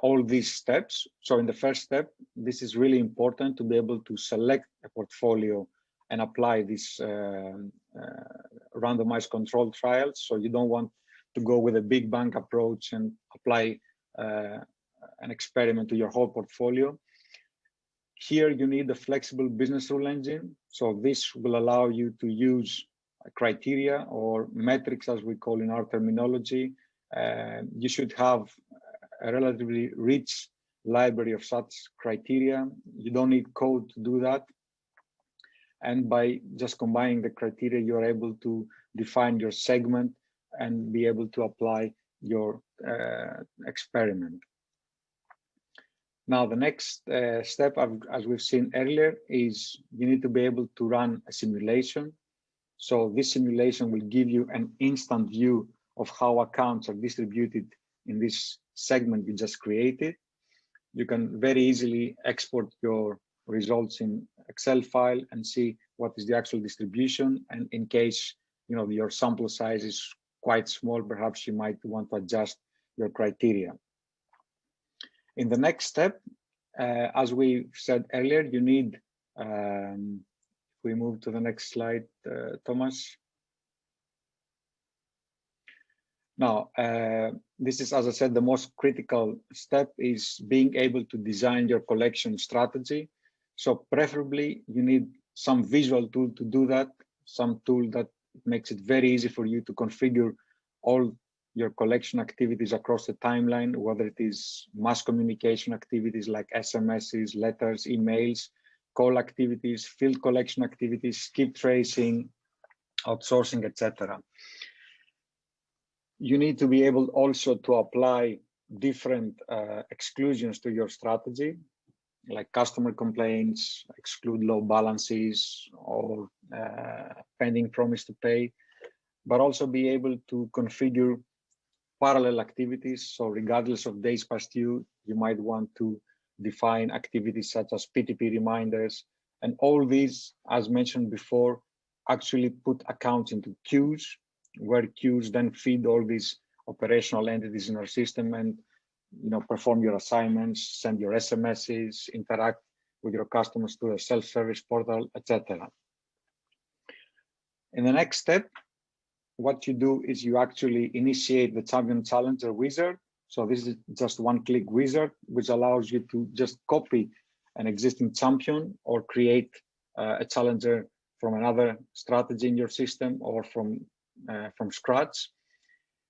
all these steps. So in the first step, this is really important to be able to select a portfolio and apply this randomized control trials. So you don't want to go with a big bang approach and apply an experiment to your whole portfolio. Here you need a flexible business rule engine. So this will allow you to use criteria or metrics, as we call in our terminology. You should have a relatively rich library of such criteria. You don't need code to do that. And by just combining the criteria, you're able to define your segment and be able to apply your experiment. Now, the next step, as we've seen earlier, is you need to be able to run a simulation. So this simulation will give you an instant view of how accounts are distributed in this segment you just created. You can very easily export your results in Excel file and see what is the actual distribution. And in case your sample size is quite small, perhaps you might want to adjust your criteria. In the next step, as we said earlier, you need, if we move to the next slide, Tomas. Now, this is, as I said, the most critical step is being able to design your collection strategy. So preferably you need some visual tool to do that, some tool that makes it very easy for you to configure all your collection activities across the timeline, whether it is mass communication activities like SMSs, letters, emails, call activities, field collection activities, skip tracing, outsourcing, etc. You need to be able also to apply different exclusions to your strategy, like customer complaints, exclude low balances, or pending promise to pay, but also be able to configure parallel activities. So regardless of days past due, you might want to define activities such as PTP reminders. And all these, as mentioned before, actually put accounts into queues, where queues then feed all these operational entities in our system and perform your assignments, send your SMSs, interact with your customers through a self-service portal, etc. In the next step, what you do is you actually initiate the Champion Challenger wizard. So this is just one-click wizard, which allows you to just copy an existing champion or create a challenger from another strategy in your system or from scratch.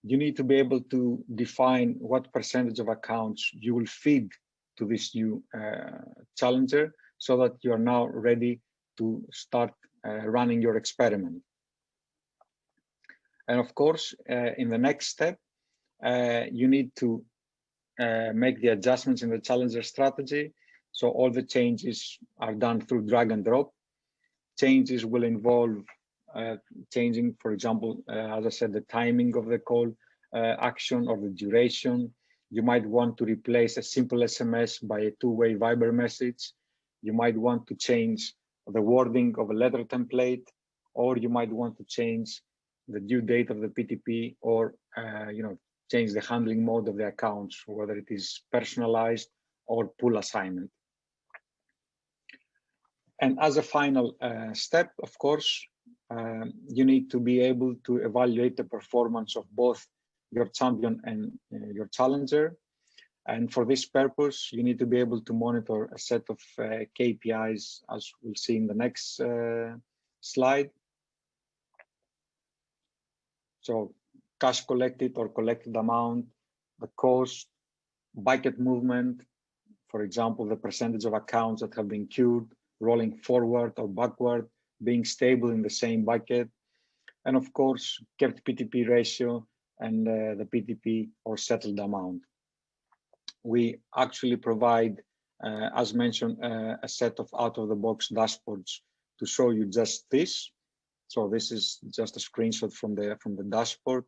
You need to be able to define what percentage of accounts you will feed to this new challenger so that you are now ready to start running your experiment. And of course, in the next step, you need to make the adjustments in the challenger strategy. So all the changes are done through drag and drop. Changes will involve changing, for example, as I said, the timing of the call action or the duration. You might want to replace a simple SMS by a two-way Viber message. You might want to change the wording of a letter template, or you might want to change the due date of the PTP, or change the handling mode of the accounts, whether it is personalized or pool assignment. And as a final step, of course, you need to be able to evaluate the performance of both your champion and your challenger. And for this purpose, you need to be able to monitor a set of KPIs, as we'll see in the next slide. So cash collected or collected amount, the cost, bucket movement, for example, the percentage of accounts that have been queued, rolling forward or backward, being stable in the same bucket, and of course, kept PTP ratio and the PTP or settled amount. We actually provide, as mentioned, a set of out-of-the-box dashboards to show you just this. So this is just a screenshot from the dashboard,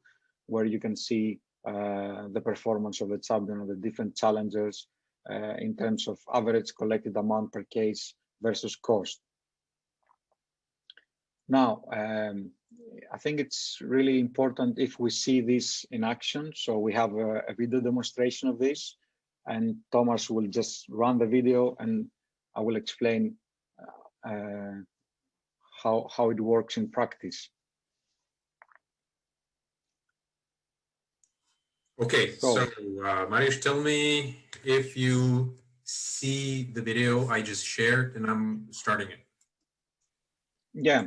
where you can see the performance of the champion of the different challengers in terms of average collected amount per case versus cost. Now, I think it's really important if we see this in action. So we have a video demonstration of this, and Tomas will just run the video, and I will explain how it works in practice. Okay, so Mariusz, tell me if you see the video I just shared, and I'm starting it. Yeah,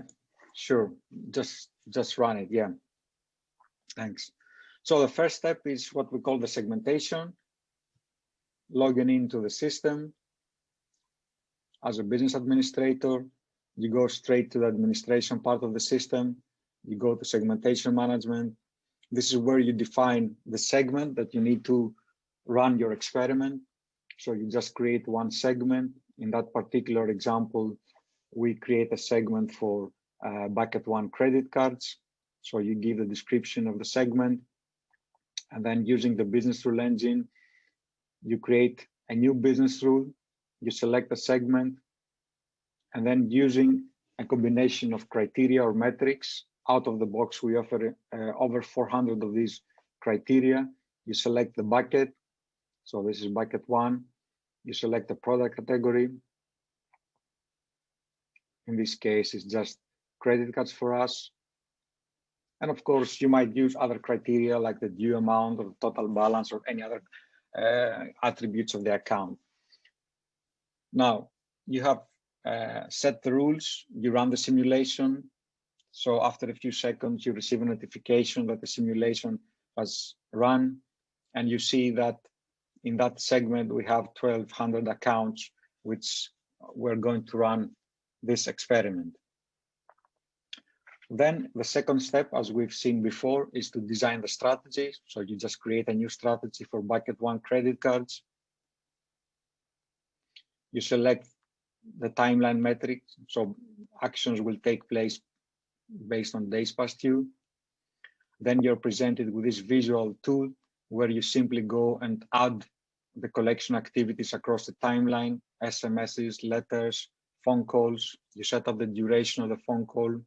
sure. Just run it. Yeah. Thanks. So the first step is what we call the segmentation. Logging into the system. As a business administrator, you go straight to the administration part of the system. You go to segmentation management. This is where you define the segment that you need to run your experiment. So you just create one segment. In that particular example, we create a segment for bucket 1 credit cards. So you give the description of the segment, and then using the business rule engine, you create a new business rule, you select a segment, and then using a combination of criteria or metrics, out of the box, we offer over 400 of these criteria. You select the bucket. So this is bucket 1. You select the product category. In this case, it's just credit cards for us. And of course, you might use other criteria like the due amount or total balance or any other attributes of the account. Now, you have set the rules, you run the simulation. So after a few seconds, you receive a notification that the simulation has run, and you see that in that segment, we have 1,200 accounts, which we're going to run this experiment. Then the second step, as we've seen before, is to design the strategy. So you just create a new strategy for bucket 1 credit cards. You select the timeline metric, so actions will take place based on days past due. Then you're presented with this visual tool where you simply go and add the collection activities across the timeline, SMSs, letters, phone calls. You set up the duration of the phone call.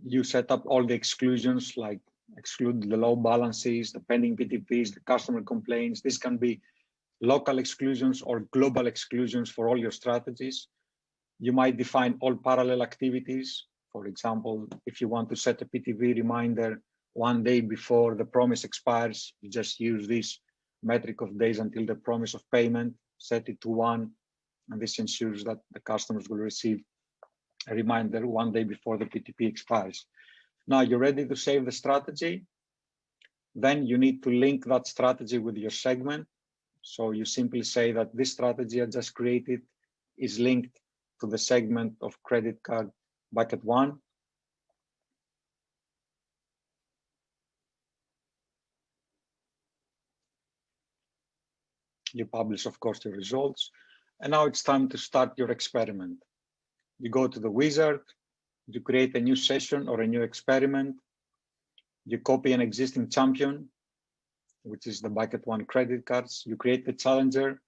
You set up all the exclusions, like exclude the low balances, the pending PTPs, the customer complaints. This can be local exclusions or global exclusions for all your strategies. You might define all parallel activities. For example, if you want to set a PTP reminder 1 day before the promise expires, you just use this metric of days until the promise of payment, set it to 1, and this ensures that the customers will receive a reminder 1 day before the PTP expires. Now you're ready to save the strategy. Then you need to link that strategy with your segment. So you simply say that this strategy I just created is linked to the segment of credit card bucket 1. You publish, of course, the results. And now it's time to start your experiment. You go to the wizard, you create a new session or a new experiment. You copy an existing champion, which is the bucket 1 credit cards. You create the challenger.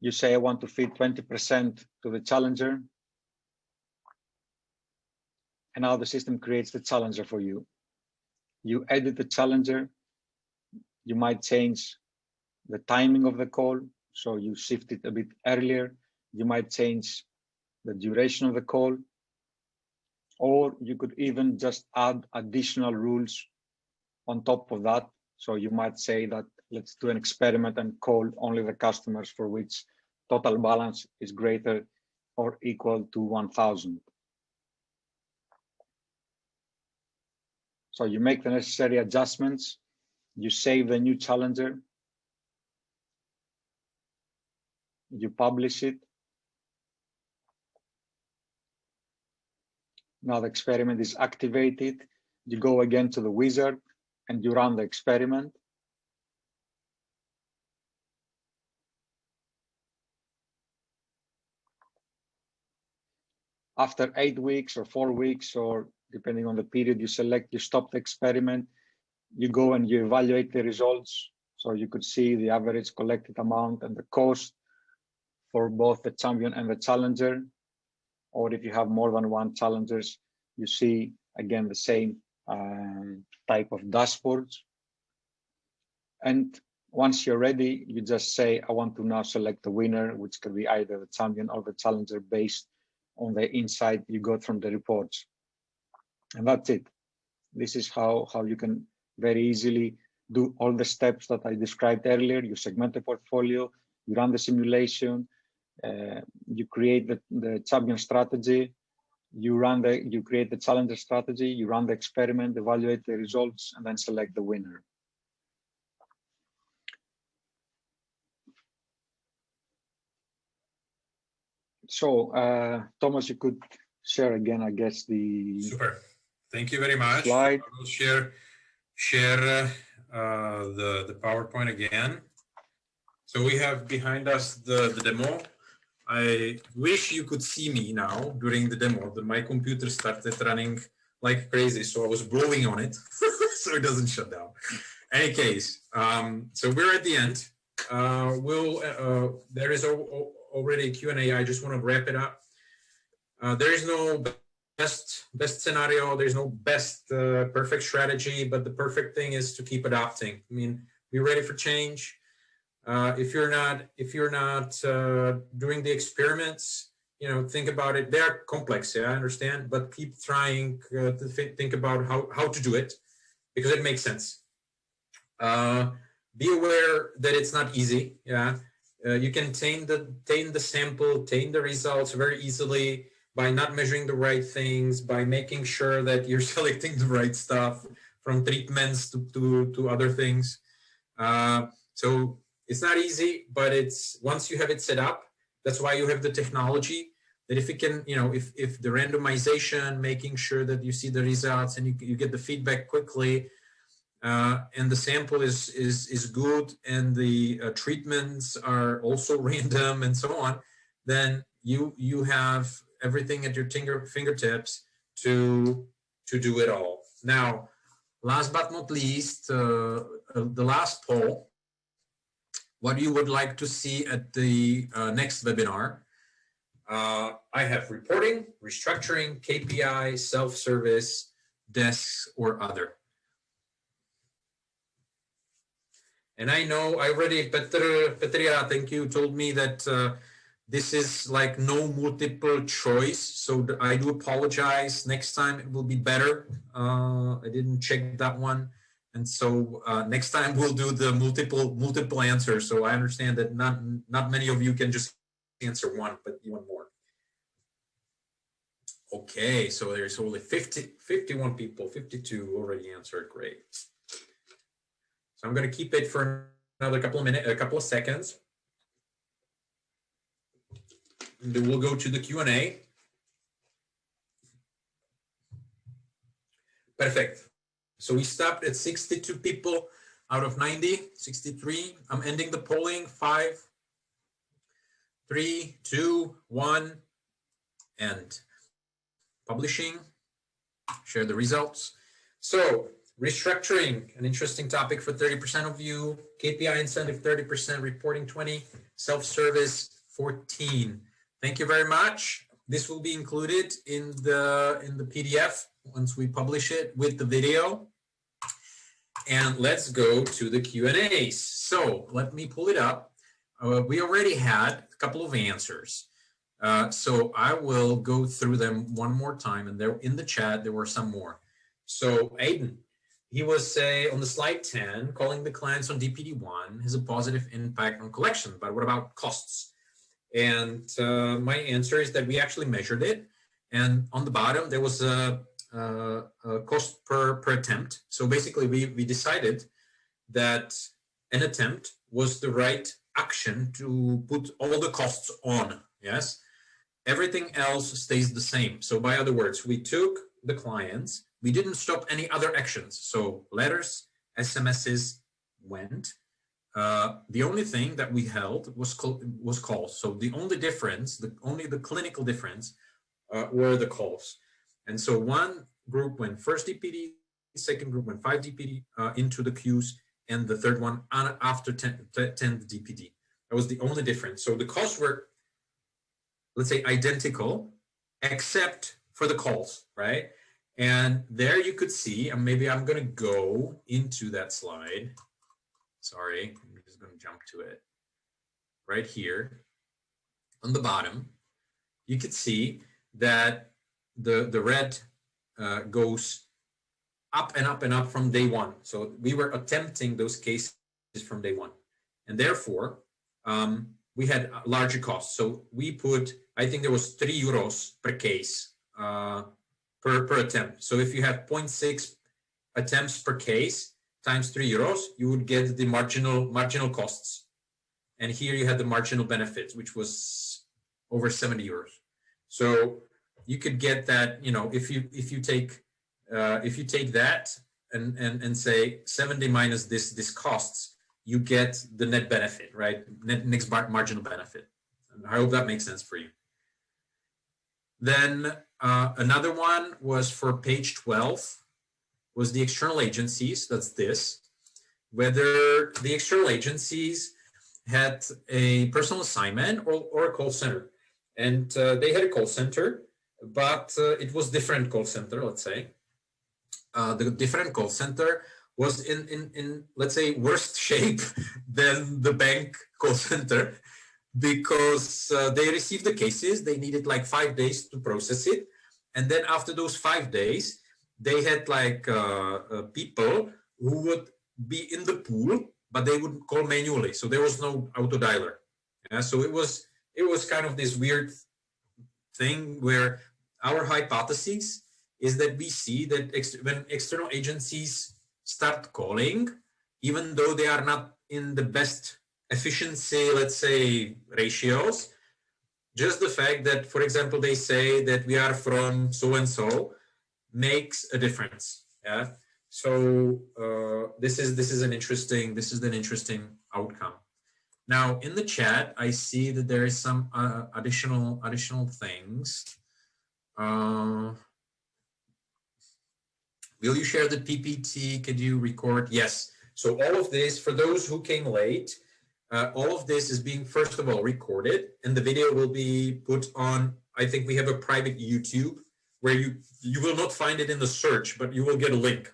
You say, I want to feed 20% to the challenger. And now the system creates the challenger for you. You edit the challenger. You might change the timing of the call, so you shift it a bit earlier. You might change the duration of the call, or you could even just add additional rules on top of that. So you might say that let's do an experiment and call only the customers for which total balance is greater or equal to 1,000. So you make the necessary adjustments, you save the new challenger, you publish it. Now the experiment is activated. You go again to the wizard and you run the experiment. After 8 weeks or 4 weeks, or depending on the period you select, you stop the experiment, you go and you evaluate the results. So you could see the average collected amount and the cost for both the champion and the challenger. Or if you have more than one challengers, you see again the same type of dashboards. And once you're ready, you just say, I want to now select the winner, which could be either the champion or the challenger based on the insight you got from the reports. And that's it. This is how you can very easily do all the steps that I described earlier. You segment the portfolio, you run the simulation, you create the champion strategy, you create the challenger strategy, you run the experiment, evaluate the results, and then select the winner. So, Thomas, you could share again, I guess, the Super. Thank you very much. Slide. I will share the PowerPoint again. So we have behind us the demo. I wish you could see me now during the demo. My computer started running like crazy, so I was blowing on it so it doesn't shut down. Any case, so we're at the end. There is already a Q&A. I just want to wrap it up. There is no best scenario. There's no best perfect strategy, but the perfect thing is to keep adapting. I mean, be ready for change. If you're not doing the experiments, think about it. They are complex, yeah, I understand, but keep trying to think about how to do it, because it makes sense. Be aware that it's not easy. Yeah, you can taint the sample, taint the results very easily by not measuring the right things, by making sure that you're selecting the right stuff, from treatments to other things. So it's not easy, but it's once you have it set up, that's why you have the technology. That if it can, if the randomization, making sure that you see the results and you get the feedback quickly, and the sample is good, and the treatments are also random and so on, then you have everything at your fingertips to do it all. Now, last but not least, the last poll. What you would like to see at the next webinar? I have reporting, restructuring, KPI, self-service, desks, or other. And I know I already, Petria, thank you, told me that this is like no multiple choice. So I do apologize. Next time it will be better. I didn't check that one. And so next time we'll do the multiple answers. So I understand that not many of you can just answer one, but even more. Okay, so there's only 51 people, 52 already answered. Great. So I'm going to keep it for another a couple of seconds. And then we'll go to the Q&A. Perfect. So we stopped at 62 people out of 90, 63. I'm ending the polling. 5, 3, 2, 1, and publishing. Share the results. So restructuring, an interesting topic for 30% of you. KPI incentive 30%, reporting 20, self-service 14. Thank you very much. this will be included in the PDF once we publish it with the video. And let's go to the Q&As. So let me pull it up. We already had a couple of answers. So I will go through them one more time, and there in the chat there were some more. So Aiden, he was say on the slide 10, calling the clients on DPD1 has a positive impact on collection, but what about costs? And my answer is that we actually measured it, and on the bottom there was a cost per attempt. So basically we decided that an attempt was the right action to put all the costs on. Yes, everything else stays the same. So by other words, we took the clients, we didn't stop any other actions. So letters, SMSs went. The only thing that we held was calls. So the only difference, only the clinical difference were the calls. And so one group went first DPD, second group went 5 DPD into the queues, and the third one after 10 DPD. That was the only difference. So the costs were, let's say, identical, except for the calls, right? And there you could see, and maybe I'm going to go into that slide. Sorry, I'm just going to jump to it. Right here on the bottom, you could see that the red goes up and up and up from day one. So we were attempting those cases from day one. And therefore, we had larger costs. So we put, I think there was €3 per case per attempt. So if you have 0.6 attempts per case, times €3, you would get the marginal costs. And here you had the marginal benefits, which was over €70. So you could get that, you know, if you take that and say 70 minus this costs, you get the net benefit, right? Next marginal benefit. And I hope that makes sense for you. Then another one was for page 12. Was the external agencies, that's this, whether the external agencies had a personal assignment or a call center. And they had a call center, but it was different call center, let's say. The different call center was in let's say, worse shape than the bank call center, because they received the cases, they needed like 5 days to process it. And then after those 5 days, they had like people who would be in the pool, but they would call manually. So there was no auto dialer. Yeah, so it was kind of this weird thing where our hypothesis is that we see that when external agencies start calling, even though they are not in the best efficiency, let's say, ratios, just the fact that, for example, they say that we are from so-and-so, makes a difference. Yeah. So this is an interesting outcome. Now in the chat, I see that there is some additional things. Will you share the PPT? Could you record? Yes. So all of this, for those who came late, all of this is being, first of all, recorded, and the video will be put on, I think we have a private YouTube, where you will not find it in the search, but you will get a link.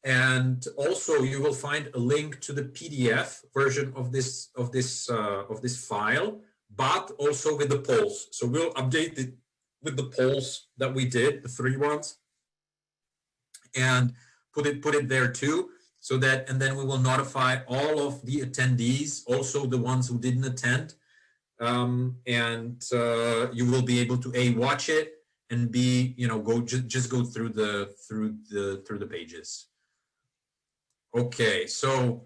And also you will find a link to the PDF version of this file, but also with the polls. So we'll update it with the polls that we did, the 3 ones, and put it there too, so that, and then we will notify all of the attendees, also the ones who didn't attend, and you will be able to watch it, and B, you know, just go through the pages. Okay, so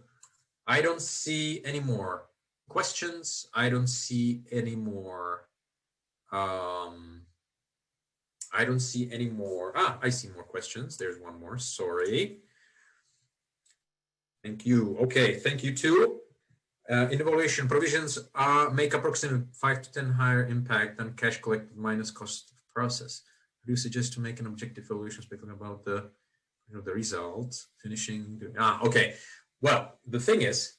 I don't see any more questions. I don't see any more. I don't see any more. I see more questions. There's one more. Sorry. Thank you. Okay, thank you too. In evaluation, provisions make approximately 5 to 10 higher impact than cash collected minus cost of process. Do you suggest to make an objective evaluation speaking about the result, finishing? Okay. Well, the thing is,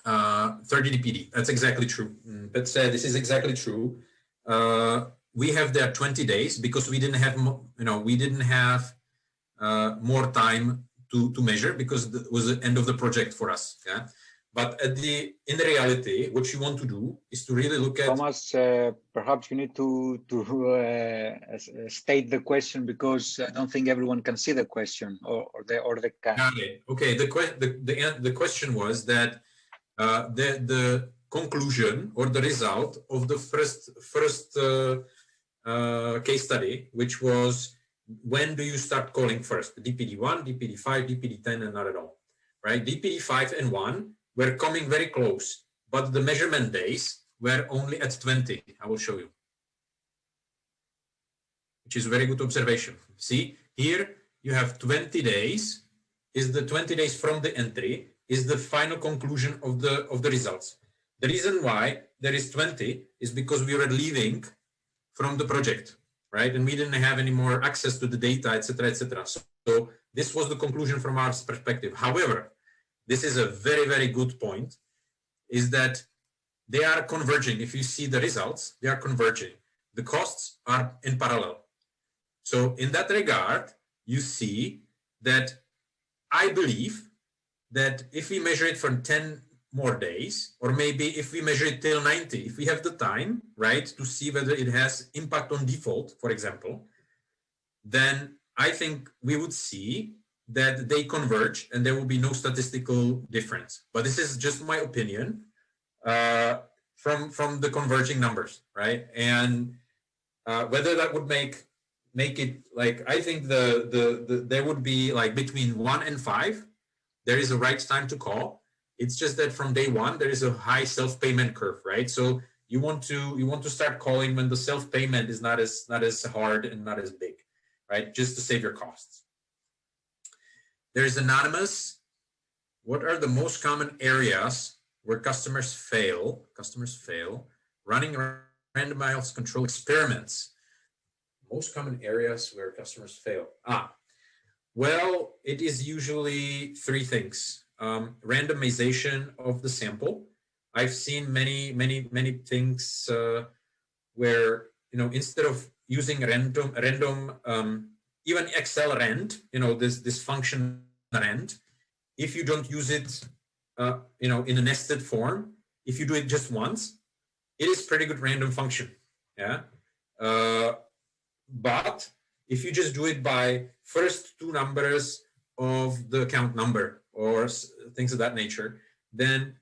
30 DPD. That's exactly true. But this is exactly true. We have there 20 days because we didn't have, we didn't have more time to measure because it was the end of the project for us. Yeah. But in the reality, what you want to do is to really look at. Thomas, perhaps you need to state the question because I don't think everyone can see the question or the can. Okay. The question was that the conclusion or the result of the first case study, which was when do you start calling first? DPD1, DPD5, DPD10, and not at all, right? DPD5 and 1 were coming very close, but the measurement days were only at 20. I will show you, which is a very good observation. See, here you have 20 days, is the 20 days from the entry, is the final conclusion of the results. The reason why there is 20 is because we were leaving from the project, right? And we didn't have any more access to the data, etc., etc. So this was the conclusion from our perspective. However, this is a very, very good point, is that they are converging. If you see the results, they are converging. The costs are in parallel. So in that regard, you see that I believe that if we measure it for 10 more days, or maybe if we measure it till 90, if we have the time, right, to see whether it has impact on default, for example, then I think we would see that they converge and there will be no statistical difference. But this is just my opinion from the converging numbers, right? And whether that would make it like, I think there would be like between 1 and 5, there is a right time to call. It's just that from day one, there is a high self-payment curve, right? So you want to start calling when the self-payment is not as hard and not as big, right? Just to save your costs. There's anonymous. What are the most common areas where customers fail running randomized control experiments? Most common areas where customers fail. Well, it is usually 3 things. Randomization of the sample. I've seen many things where, instead of using random even Excel rand, this function rand, if you don't use it, in a nested form, if you do it just once, it is pretty good random function. Yeah. But if you just do it by first 2 numbers of the account number or things of that nature, then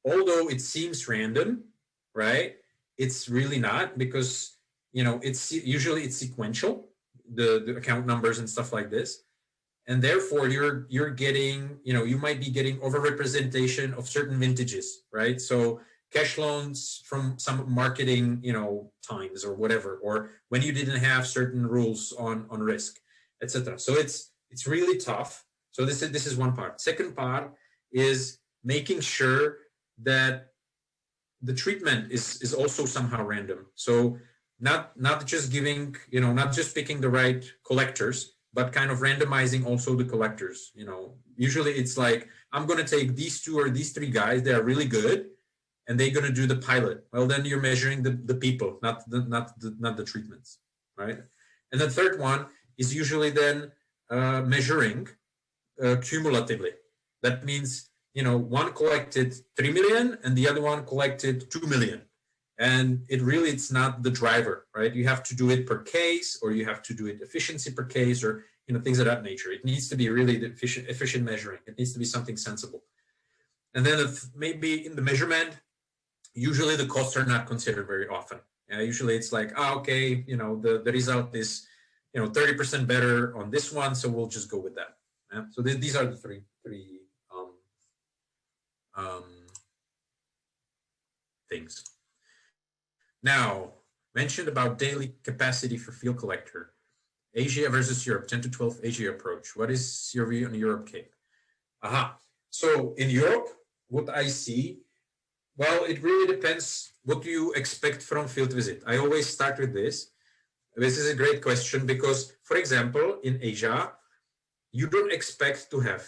although it seems random, right, it's really not, because, it's usually sequential, the account numbers and stuff like this. And therefore you're getting, you might be getting overrepresentation of certain vintages, right? So cash loans from some marketing, times or whatever, or when you didn't have certain rules on risk, etc. So it's really tough. So this is one part. Second part is making sure that the treatment is also somehow random. So not just giving, not just picking the right collectors, but kind of randomizing also the collectors. Usually it's like, I'm going to take these 2 or these 3 guys, they are really good, and they're going to do the pilot. Well, then you're measuring the people, not the treatments, right? And the third one is usually then measuring cumulatively. That means, one collected 3 million and the other one collected 2 million. And it's not the driver, right? You have to do it per case, or you have to do it efficiency per case, or, things of that nature. It needs to be really the efficient measuring. It needs to be something sensible. And then maybe in the measurement, usually the costs are not considered very often. Usually it's like, okay, the result is, 30% better on this one, so we'll just go with that. Yeah? So these are the three things. Now, mentioned about daily capacity for field collector. Asia versus Europe, 10 to 12 Asia approach. What is your view on Europe, Cape? So in Europe, what I see, well, it really depends what you expect from field visit. I always start with this. This is a great question because, for example, in Asia, you don't expect to have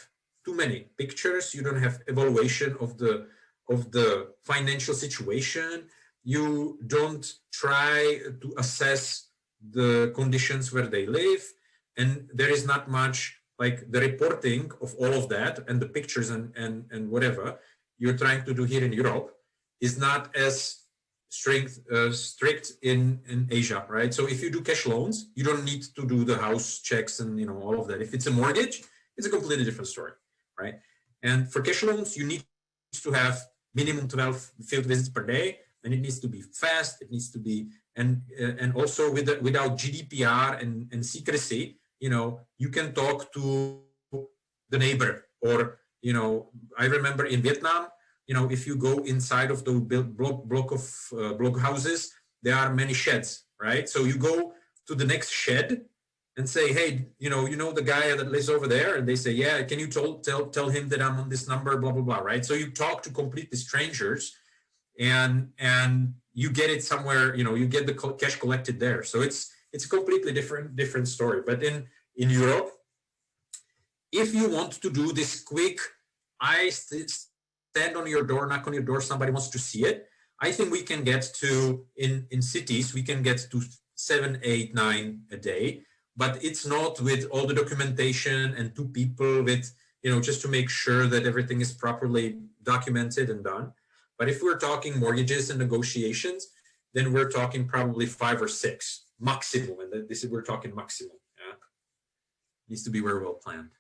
too many pictures. You don't have evaluation of the of the financial situation. You don't try to assess the conditions where they live, and there is not much like the reporting of all of that and the pictures and whatever you're trying to do here in Europe is not as strict in Asia, right? So if you do cash loans, you don't need to do the house checks and all of that. If it's a mortgage, it's a completely different story, right? And for cash loans, you need to have minimum 12 field visits per day, and it needs to be fast. It needs to be and also without GDPR and secrecy, you can talk to the neighbor, or I remember in Vietnam, if you go inside of the block houses, there are many sheds, right? So you go to the next shed and say, hey, the guy that lives over there, and they say, yeah, can you tell him that I'm on this number, blah blah blah, right? So you talk to completely strangers, and you get it somewhere, you get the cash collected there. So it's a completely different story. But in Europe, if you want to do this quick, I stand on your door, knock on your door, somebody wants to see it, I think we can get to, in cities, we can get to 7, 8, 9 a day, but it's not with all the documentation and 2 people with, just to make sure that everything is properly documented and done. But if we're talking mortgages and negotiations, then we're talking probably 5 or 6 maximum. And this is, we're talking maximum. Yeah? Needs to be very well planned.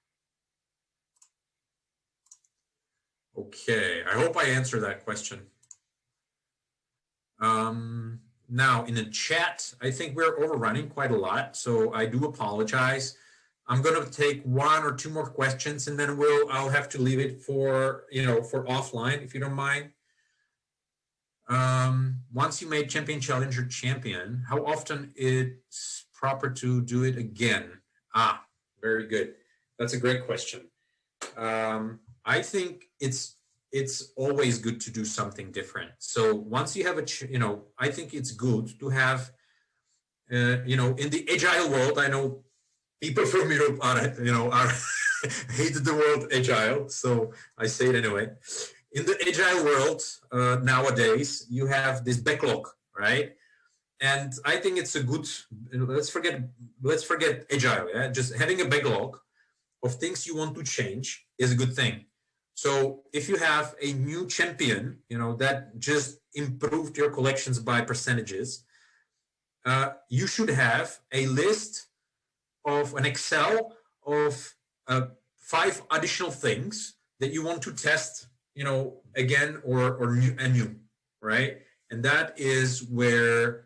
Okay, I hope I answered that question. Now in the chat, I think we're overrunning quite a lot, so I do apologize. I'm going to take 1 or 2 more questions, and then I'll have to leave it for for offline, if you don't mind. Once you made champion, challenger, champion, how often it's proper to do it again? Very good. That's a great question. I think it's always good to do something different. So once you have I think it's good to have, in the agile world, I know people from Europe are hate the word agile, so I say it anyway. In the agile world nowadays, you have this backlog, right? And I think it's a good. Let's forget agile. Yeah? Just having a backlog of things you want to change is a good thing. So if you have a new champion, that just improved your collections by percentages, you should have a list of an Excel of 5 additional things that you want to test, again or new, right? And that is what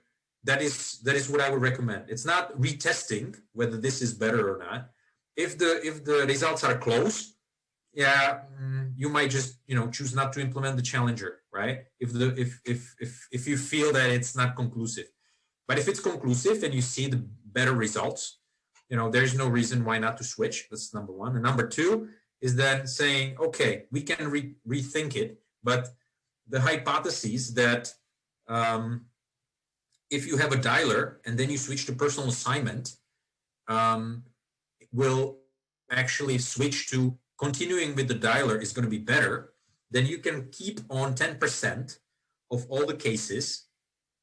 I would recommend. It's not retesting whether this is better or not. If the results are close, yeah, you might just choose not to implement the challenger, right? If you feel that it's not conclusive. But if it's conclusive and you see the better results, there's no reason why not to switch. That's number 1. And number 2 is then saying, okay, we can rethink it, but the hypothesis that if you have a dialer and then you switch to personal assignment, will actually switch to continuing with the dialer is going to be better, then you can keep on 10% of all the cases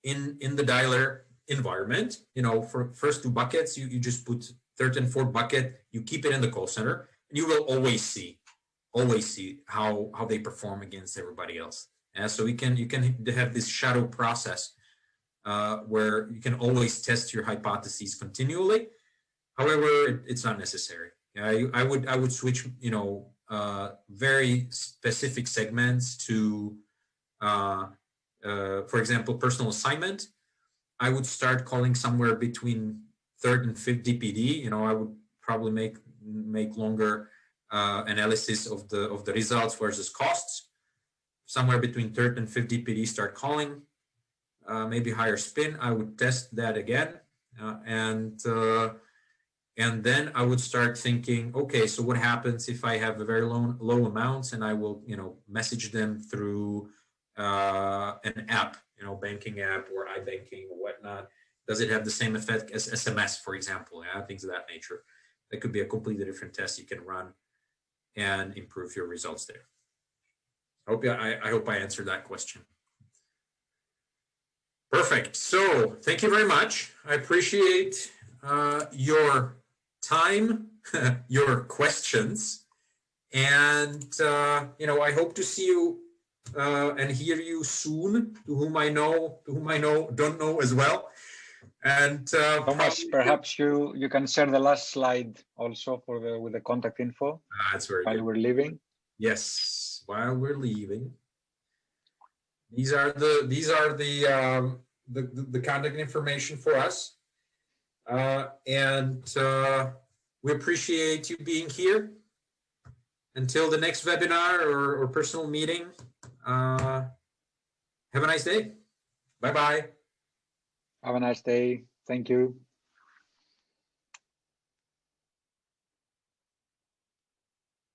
in the dialer environment. For first 2 buckets, you just put 3rd and 4th bucket, you keep it in the call center, and you will always see how they perform against everybody else. And so you can have this shadow process where you can always test your hypotheses continually. However, it's not necessary. I would switch, very specific segments to, for example, personal assignment. I would start calling somewhere between 3rd and 5th DPD. I would probably make longer analysis of the results versus costs. Somewhere between 3rd and 5th DPD, start calling. Maybe higher spin. I would test that again, and then I would start thinking, okay, so what happens if I have a very low amounts, and I will, message them through an app, banking app or iBanking or whatnot. Does it have the same effect as SMS, for example? Yeah, things of that nature. That could be a completely different test you can run and improve your results there. I hope I answered that question. Perfect. So thank you very much. I appreciate your time, your questions, and I hope to see you and hear you soon. To whom I know, don't know as well. And Thomas, perhaps you can share the last slide also with the contact info. That's very while good. we're leaving. Yes, while we're leaving. These are the contact information for us, and we appreciate you being here. Until the next webinar or personal meeting, have a nice day. Bye-bye. Have a nice day. Thank you.